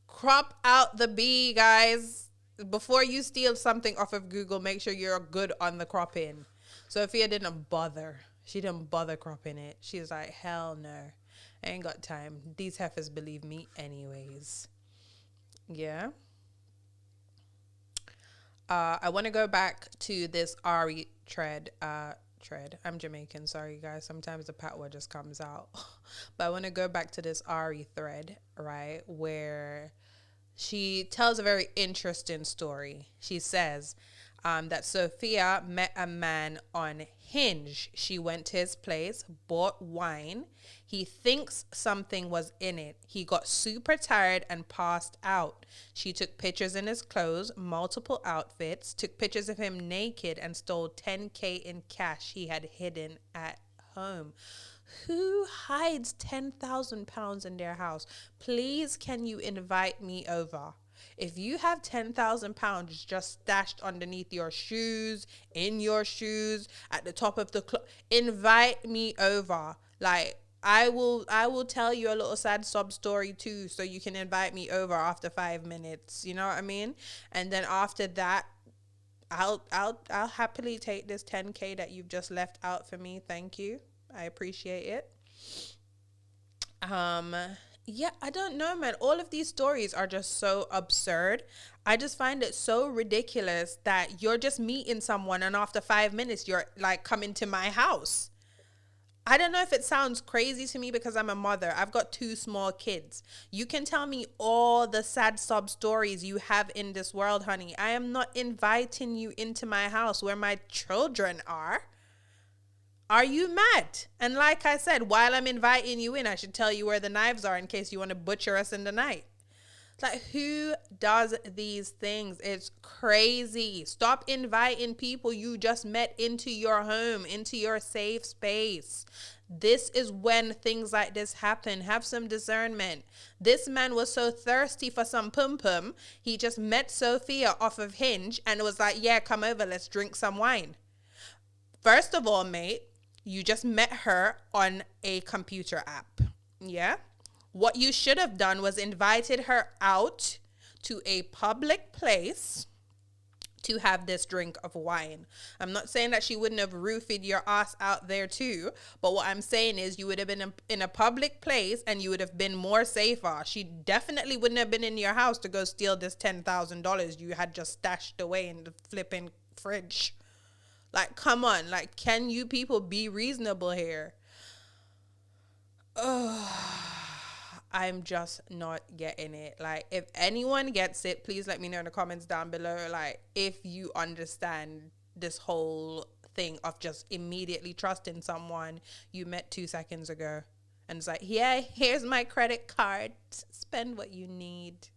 S1: crop out the B, guys. Before you steal something off of Google, make sure you're good on the cropping. Sophia didn't bother. She didn't bother cropping it. She was like, hell no. I ain't got time. These heifers believe me anyways. Yeah. I want to go back to this Ari thread. I'm Jamaican, sorry guys. Sometimes the patois just comes out. But I want to go back to this Ari thread, right, where she tells a very interesting story. She says that Sophia met a man on Hinge. She went to his place, bought wine. He thinks something was in it. He got super tired and passed out. She took pictures in his clothes, multiple outfits, took pictures of him naked, and stole $10,000 in cash he had hidden at home. Who hides £10,000 in their house? Please, can you invite me over? If you have £10,000 just stashed underneath your shoes, in your shoes, at the top of the invite me over. Like, I will tell you a little sad sob story too, so you can invite me over after 5 minutes. You know what I mean? And then after that, I'll happily take this 10K that you've just left out for me. Thank you. I appreciate it. Yeah, I don't know, man. All of these stories are just so absurd. I just find it so ridiculous that you're just meeting someone and after 5 minutes you're like coming to my house. I don't know if it sounds crazy to me because I'm a mother. I've got 2 small kids. You can tell me all the sad sob stories you have in this world, honey. I am not inviting you into my house where my children are. Are you mad? And like I said, while I'm inviting you in, I should tell you where the knives are in case you want to butcher us in the night. Like, who does these things? It's crazy. Stop inviting people you just met into your home, into your safe space. This is when things like this happen. Have some discernment. This man was so thirsty for some pum-pum. He just met Sophia off of Hinge and was like, yeah, come over, let's drink some wine. First of all, mate, you just met her on a computer app. Yeah? What you should have done was invited her out to a public place to have this drink of wine. I'm not saying that she wouldn't have roofied your ass out there too, but what I'm saying is you would have been in a public place and you would have been more safer. She definitely wouldn't have been in your house to go steal this $10,000 you had just stashed away in the flipping fridge. Like, come on. Like, can you people be reasonable here? I'm just not getting it. Like, if anyone gets it, please let me know in the comments down below. Like, if you understand this whole thing of just immediately trusting someone you met 2 seconds ago. And it's like, yeah, here's my credit card. Spend what you need.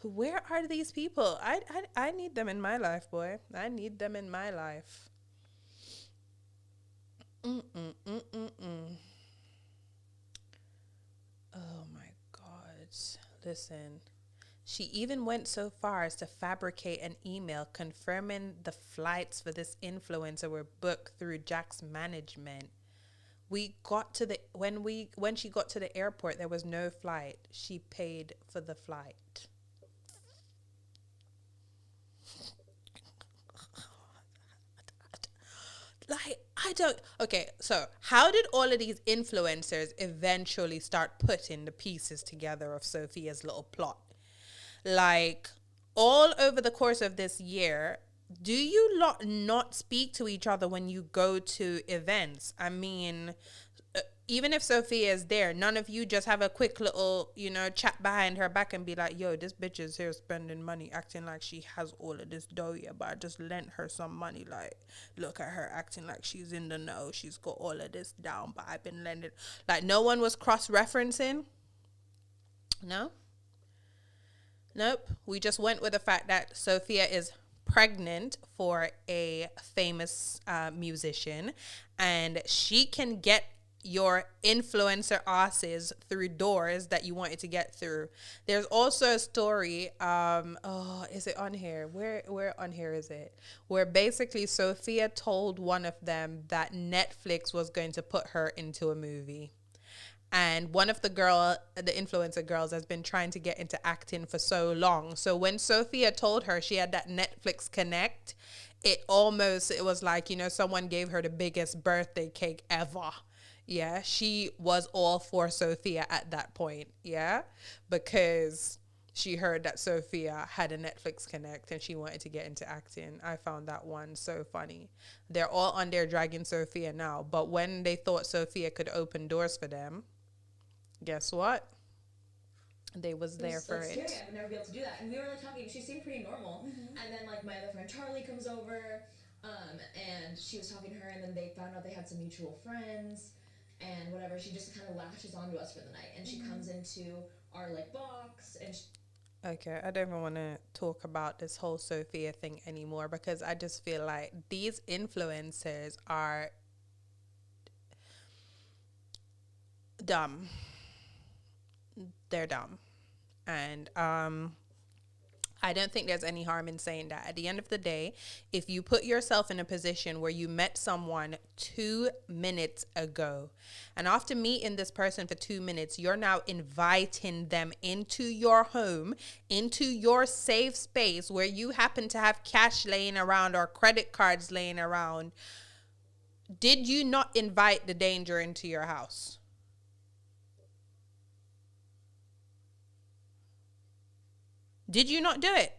S1: Where are these people? I need them in my life, boy. I need them in my life. Oh my God. Listen. She even went so far as to fabricate an email confirming the flights for this influencer were booked through Jack's management. When she got to the airport, there was no flight. She paid for the flight. Okay, so how did all of these influencers eventually start putting the pieces together of Sophia's little plot? Like, all over the course of this year, do you not speak to each other when you go to events? I mean, even if Sophia is there, none of you just have a quick little, chat behind her back and be like, yo, this bitch is here spending money, acting like she has all of this dough, yeah, but I just lent her some money. Like, look at her acting like she's in the know. She's got all of this down, but I've been lending. Like, no one was cross-referencing? No? Nope. We just went with the fact that Sophia is pregnant for a famous musician, and she can get your influencer asses through doors that you wanted to get through. There's also a story, is it on here? Where on here is it? Where basically Sophia told one of them that Netflix was going to put her into a movie. And one of the influencer girls has been trying to get into acting for so long. So when Sophia told her she had that Netflix connect, it was like, someone gave her the biggest birthday cake ever. Yeah, she was all for Sophia at that point, yeah, because she heard that Sophia had a Netflix connect and she wanted to get into acting. I found that one so funny. They're all on there dragging Sophia now, but when they thought Sophia could open doors for them, guess what? They was there for it.
S9: Scary. I would never be able to do that. And we were talking. She seemed pretty normal. Mm-hmm. And then my other friend Charlie comes over, and she was talking to her. And then they found out they had some mutual friends, and whatever. She just kind of latches onto us for the night, and she comes into our box. And
S1: okay, I don't even want to talk about this whole Sophia thing anymore because I just feel like these influencers are dumb. They're dumb. And I don't think there's any harm in saying that. At the end of the day, if you put yourself in a position where you met someone 2 minutes ago, and after meeting this person for 2 minutes, you're now inviting them into your home, into your safe space where you happen to have cash laying around or credit cards laying around, did you not invite the danger into your house? Did you not do it?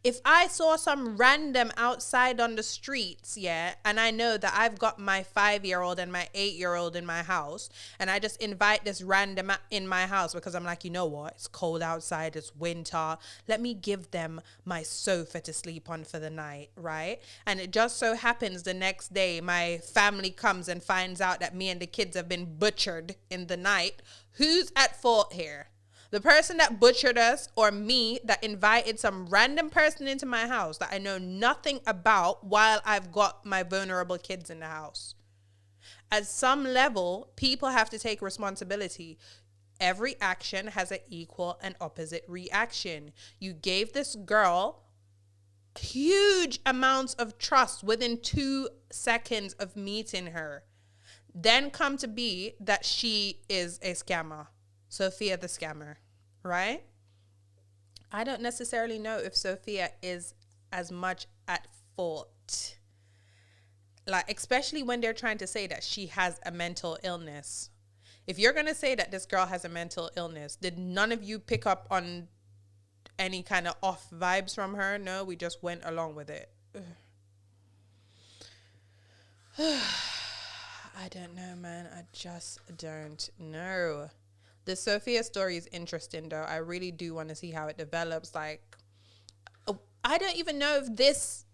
S1: If I saw some random outside on the streets, yeah, and I know that I've got my 5-year-old and my 8-year-old in my house, and I just invite this random in my house because I'm like, you know what? It's cold outside. It's winter. Let me give them my sofa to sleep on for the night, right? And it just so happens the next day, my family comes and finds out that me and the kids have been butchered in the night. Who's at fault here? The person that butchered us, or me that invited some random person into my house that I know nothing about while I've got my vulnerable kids in the house? At some level, people have to take responsibility. Every action has an equal and opposite reaction. You gave this girl huge amounts of trust within 2 seconds of meeting her. Then come to be that she is a scammer. Sophia the Scammer, right? I don't necessarily know if Sophia is as much at fault. Like, especially when they're trying to say that she has a mental illness. If you're going to say that this girl has a mental illness, did none of you pick up on any kind of off vibes from her? No, we just went along with it. I don't know, man. I just don't know. The Sophia story is interesting, though. I really do want to see how it develops. Like, I don't even know if this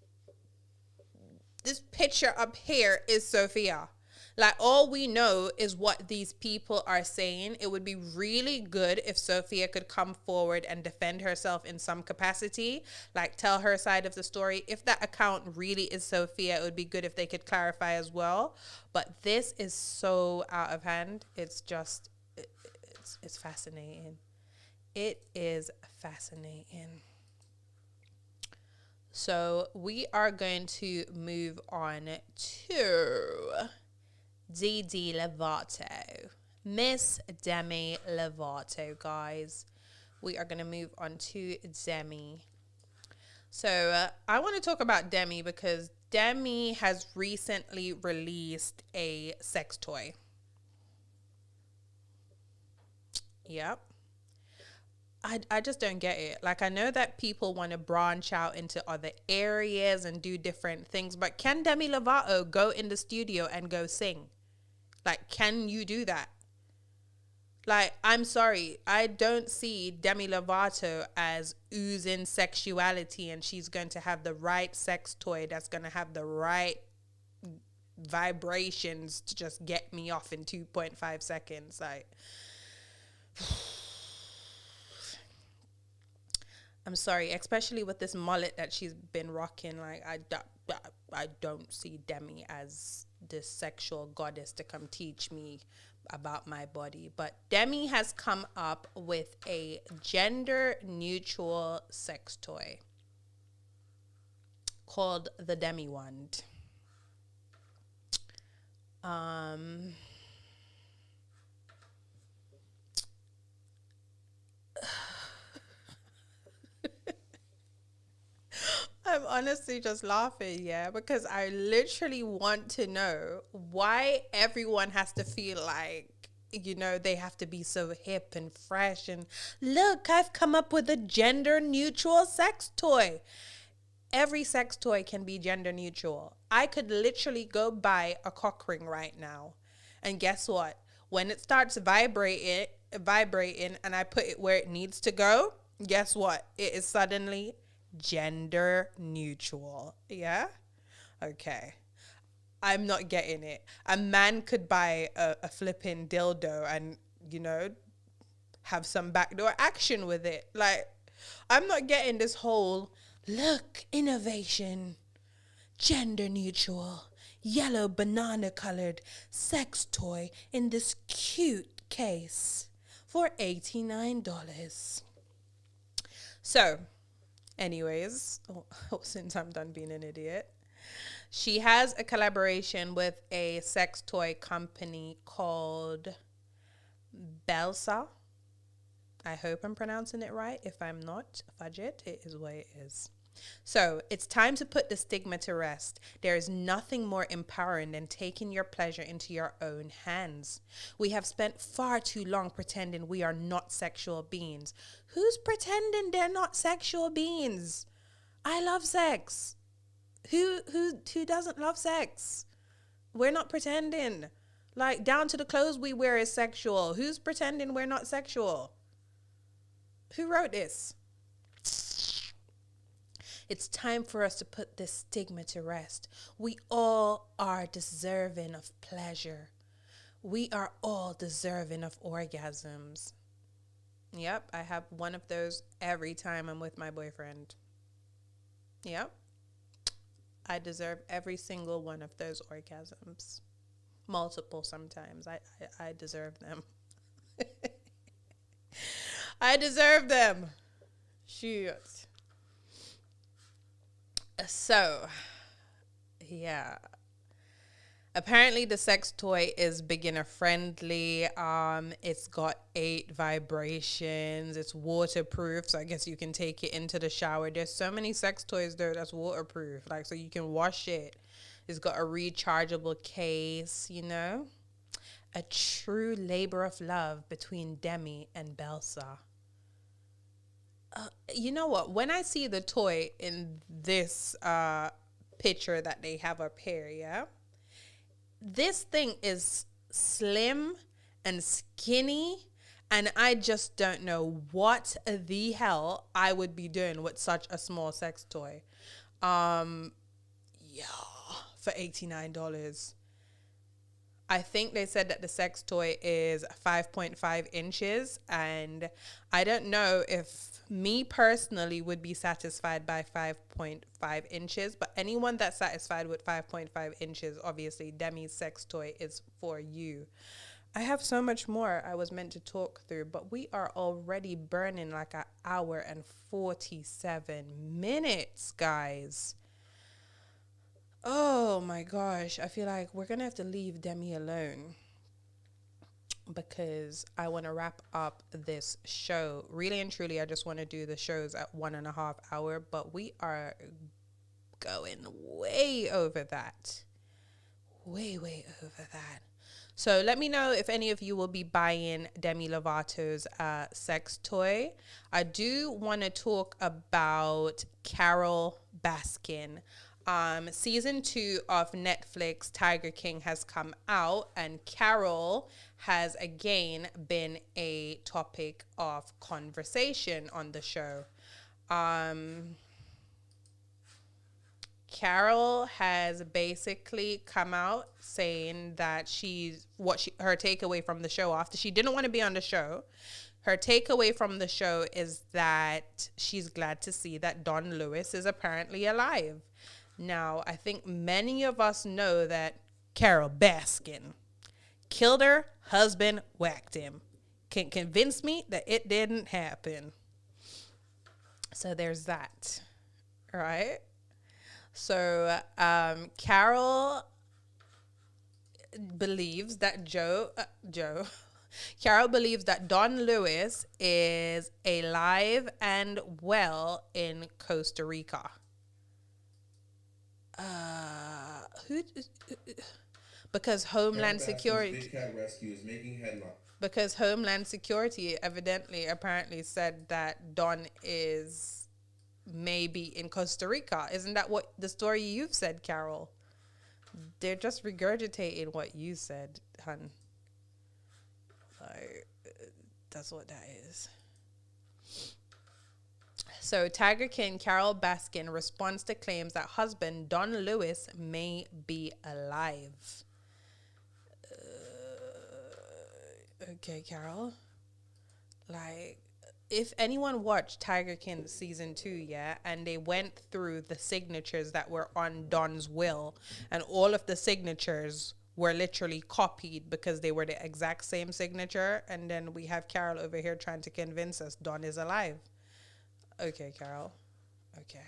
S1: picture up here is Sophia. Like, all we know is what these people are saying. It would be really good if Sophia could come forward and defend herself in some capacity, like tell her side of the story. If that account really is Sophia, it would be good if they could clarify as well. But this is so out of hand. It's just... It's fascinating. It is fascinating. So we are going to move on to Demi Lovato. Miss Demi Lovato, guys. We are going to move on to Demi. So I want to talk about Demi because Demi has recently released a sex toy. Yep. I just don't get it. Like, I know that people want to branch out into other areas and do different things, but can Demi Lovato go in the studio and go sing? Like, can you do that? Like, I'm sorry, I don't see Demi Lovato as oozing sexuality and she's going to have the right sex toy that's going to have the right vibrations to just get me off in 2.5 seconds. Like... I'm sorry, especially with this mullet that she's been rocking. Like, I don't see Demi as this sexual goddess to come teach me about my body. But Demi has come up with a gender neutral sex toy called the Demi Wand. I'm honestly just laughing, yeah, because I literally want to know why everyone has to feel like, you know, they have to be so hip and fresh and look, I've come up with a gender neutral sex toy. Every sex toy can be gender neutral. I could literally go buy a cock ring right now. And guess what? When it starts vibrating and I put it where it needs to go, guess what? It is suddenly gender neutral. Yeah? Okay. I'm not getting it. A man could buy a flipping dildo and, you know, have some backdoor action with it. Like, I'm not getting this whole, look, innovation, gender neutral, yellow banana colored sex toy in this cute case for $89. So, Anyways, since I'm done being an idiot, she has a collaboration with a sex toy company called Belsa. I hope I'm pronouncing it right. If I'm not, fudge it. It is what it is. So it's time to put the stigma to rest. There is nothing more empowering than taking your pleasure into your own hands. We have spent far too long pretending we are not sexual beings. Who's pretending they're not sexual beings? I love sex. Who doesn't love sex? We're not pretending. Like, down to the clothes we wear is sexual. Who's pretending we're not sexual? Who wrote this? It's time for us to put this stigma to rest. We all are deserving of pleasure. We are all deserving of orgasms. Yep, I have one of those every time I'm with my boyfriend. Yep. I deserve every single one of those orgasms. Multiple sometimes. I deserve them. I deserve them. Shoot. So, yeah. Apparently the sex toy is beginner friendly. It's got 8 vibrations. It's waterproof, so I guess you can take it into the shower. There's so many sex toys though that's waterproof, like, so you can wash it. It's got a rechargeable case, you know. A true labor of love between Demi and Belsa. You know what? When I see the toy in this picture that they have up here, yeah, this thing is slim and skinny, and I just don't know what the hell I would be doing with such a small sex toy. Yeah, for $89. I think they said that the sex toy is 5.5 inches, and I don't know if me personally would be satisfied by 5.5 inches, but anyone that's satisfied with 5.5 inches, obviously Demi's sex toy is for you. I have so much more I was meant to talk through, but we are already burning like an hour and 47 minutes, guys. Oh my gosh, I feel like we're gonna have to leave Demi alone because I want to wrap up this show. Really and truly, I just want to do the shows at 1.5 hours, but we are going way over that. Way over that. So let me know if any of you will be buying Demi Lovato's sex toy. I do want to talk about Carole Baskin. Season 2 of Netflix Tiger King has come out, and Carole has again been a topic of conversation on the show. Carole has basically come out saying that her takeaway from the show, after she didn't want to be on the show, her takeaway from the show is that she's glad to see that Don Lewis is apparently alive. Now, I think many of us know that Carole Baskin killed her husband, whacked him. Can convince me that it didn't happen. So there's that, right? So Carole believes that Carole believes that Don Lewis is alive and well in Costa Rica. Because Homeland Security. Big cat rescue is making headlines. Because Homeland Security apparently said that Don is maybe in Costa Rica. Isn't that what the story you've said, Carole? They're just regurgitating what you said, hun. Like, that's what that is. So Tiger King Carole Baskin responds to claims that husband Don Lewis may be alive. Okay, Carole. Like, if anyone watched Tiger King season 2, yeah, and they went through the signatures that were on Don's will, and all of the signatures were literally copied because they were the exact same signature, and then we have Carole over here trying to convince us Don is alive. Okay, Carole. Okay.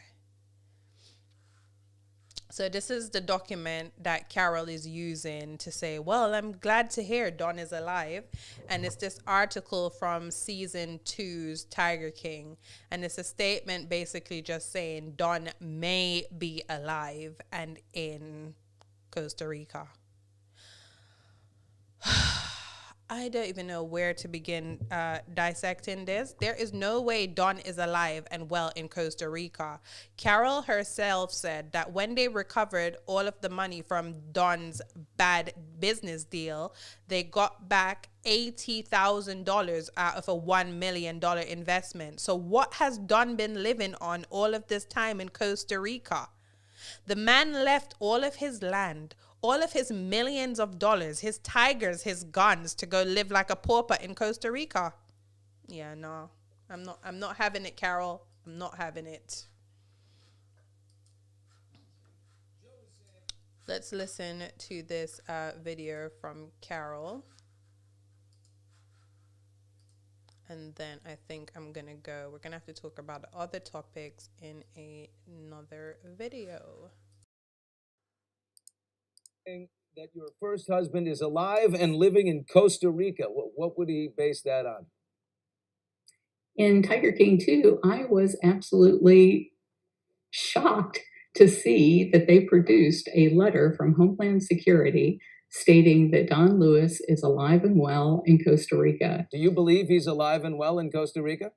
S1: So this is the document that Carole is using to say, well, I'm glad to hear Don is alive. And it's this article from season 2's Tiger King. And it's a statement basically just saying Don may be alive and in Costa Rica. I don't even know where to begin dissecting this. There is no way Don is alive and well in Costa Rica. Carole herself said that when they recovered all of the money from Don's bad business deal, they got back $80,000 out of a $1 million investment. So what has Don been living on all of this time in Costa Rica? The man left all of his land, all of his millions of dollars, his tigers, his guns to go live like a pauper in Costa Rica. Yeah, no. I'm not having it, Carole. I'm not having it. Let's listen to this video from Carole. And then I think we're going to have to talk about the other topics in another video.
S10: That your first husband is alive and living in Costa Rica. What would he base that on?
S11: In Tiger King 2, I was absolutely shocked to see that they produced a letter from Homeland Security stating that Don Lewis is alive and well in Costa Rica.
S10: Do you believe he's alive and well in Costa Rica?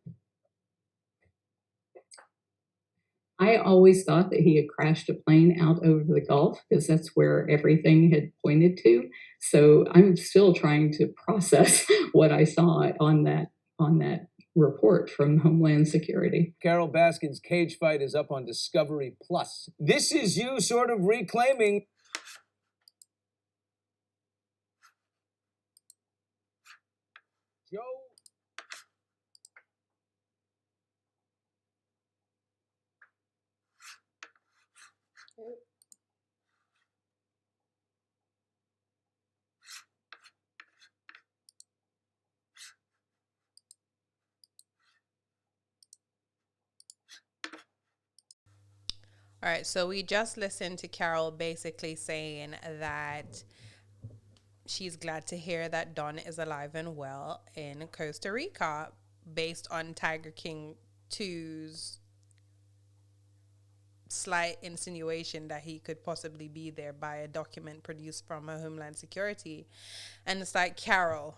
S11: I always thought that he had crashed a plane out over the Gulf because that's where everything had pointed to. So I'm still trying to process what I saw on that report from Homeland Security.
S10: Carole Baskin's cage fight is up on Discovery Plus. This is you sort of reclaiming. Joe.
S1: All right, so we just listened to Carole basically saying that she's glad to hear that Don is alive and well in Costa Rica based on Tiger King 2's slight insinuation that he could possibly be there by a document produced from Homeland Security. And it's like, Carole,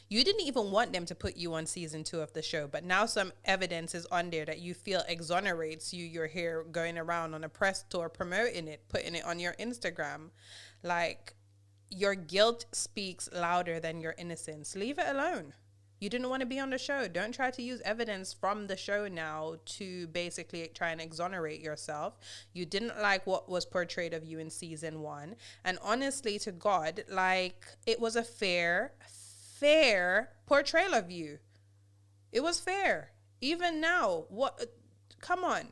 S1: you didn't even want them to put you on season 2 of the show, but now some evidence is on there that you feel exonerates you. You're here going around on a press tour promoting it, putting it on your Instagram. Like, your guilt speaks louder than your innocence. Leave it alone. You didn't want to be on the show. Don't try to use evidence from the show now to basically try and exonerate yourself. You didn't like what was portrayed of you in season 1. And honestly, to God, like, it was a fair portrayal of you. It was fair. Even now, come on.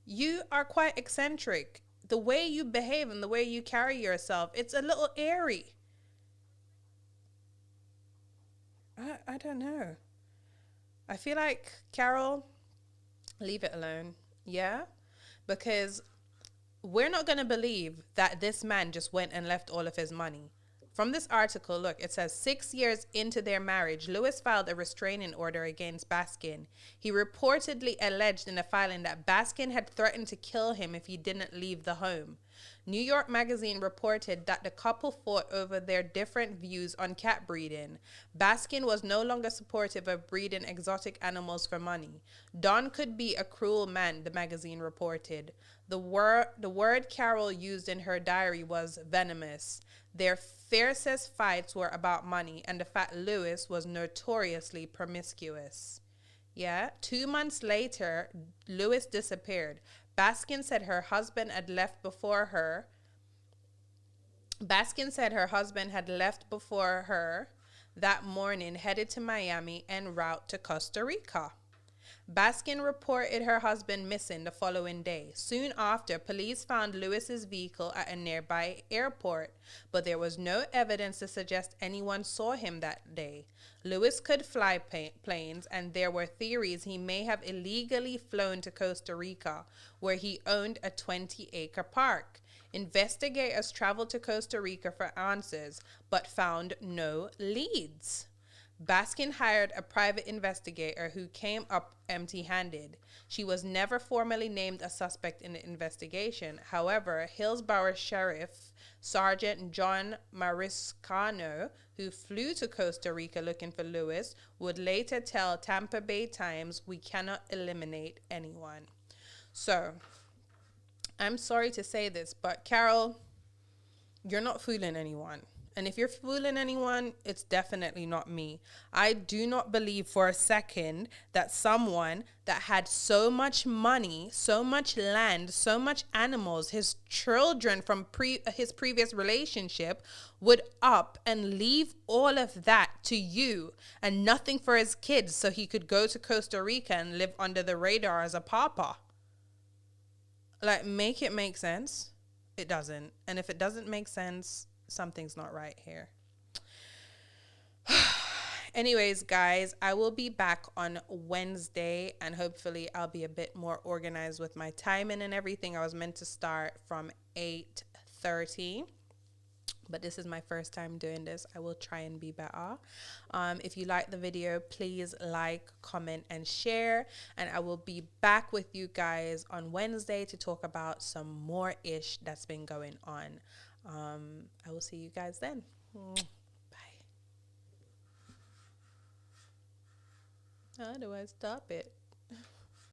S1: You are quite eccentric. The way you behave and the way you carry yourself, it's a little airy. I don't know. I feel like, Carole, leave it alone. Yeah? Because we're not going to believe that this man just went and left all of his money. From this article, look, it says 6 years into their marriage, Lewis filed a restraining order against Baskin. He reportedly alleged in a filing that Baskin had threatened to kill him if he didn't leave the home. New York Magazine reported that the couple fought over their different views on cat breeding. Baskin was no longer supportive of breeding exotic animals for money. Don could be a cruel man, the magazine reported. The word Carole used in her diary was venomous. Their fiercest fights were about money and the fact Lewis was notoriously promiscuous. Yeah, 2 months later, Lewis disappeared. Baskin said her husband had left before her. That morning, headed to Miami en route to Costa Rica. Baskin reported her husband missing the following day. Soon after, police found Lewis's vehicle at a nearby airport, but there was no evidence to suggest anyone saw him that day. Lewis could fly planes, and there were theories he may have illegally flown to Costa Rica, where he owned a 20-acre park. Investigators traveled to Costa Rica for answers, but found no leads. Baskin hired a private investigator who came up empty-handed. She was never formally named a suspect in the investigation. However, Hillsborough Sheriff Sergeant John Mariscano, who flew to Costa Rica looking for Lewis, would later tell Tampa Bay Times, "We cannot eliminate anyone." So, I'm sorry to say this, but Carole, you're not fooling anyone. And if you're fooling anyone, it's definitely not me. I do not believe for a second that someone that had so much money, so much land, so much animals, his children from his previous relationship, would up and leave all of that to you and nothing for his kids so he could go to Costa Rica and live under the radar as a papa. Like, make it make sense. It doesn't. And if it doesn't make sense, something's not right here. Anyways, guys, I will be back on Wednesday, and hopefully I'll be a bit more organized with my timing and everything. I was meant to start from 8:30, but this is my first time doing this. I will try and be better. If you like the video, please like, comment, and share. And I will be back with you guys on Wednesday to talk about some more ish that's been going on. I will see you guys then. Bye. How do I stop it?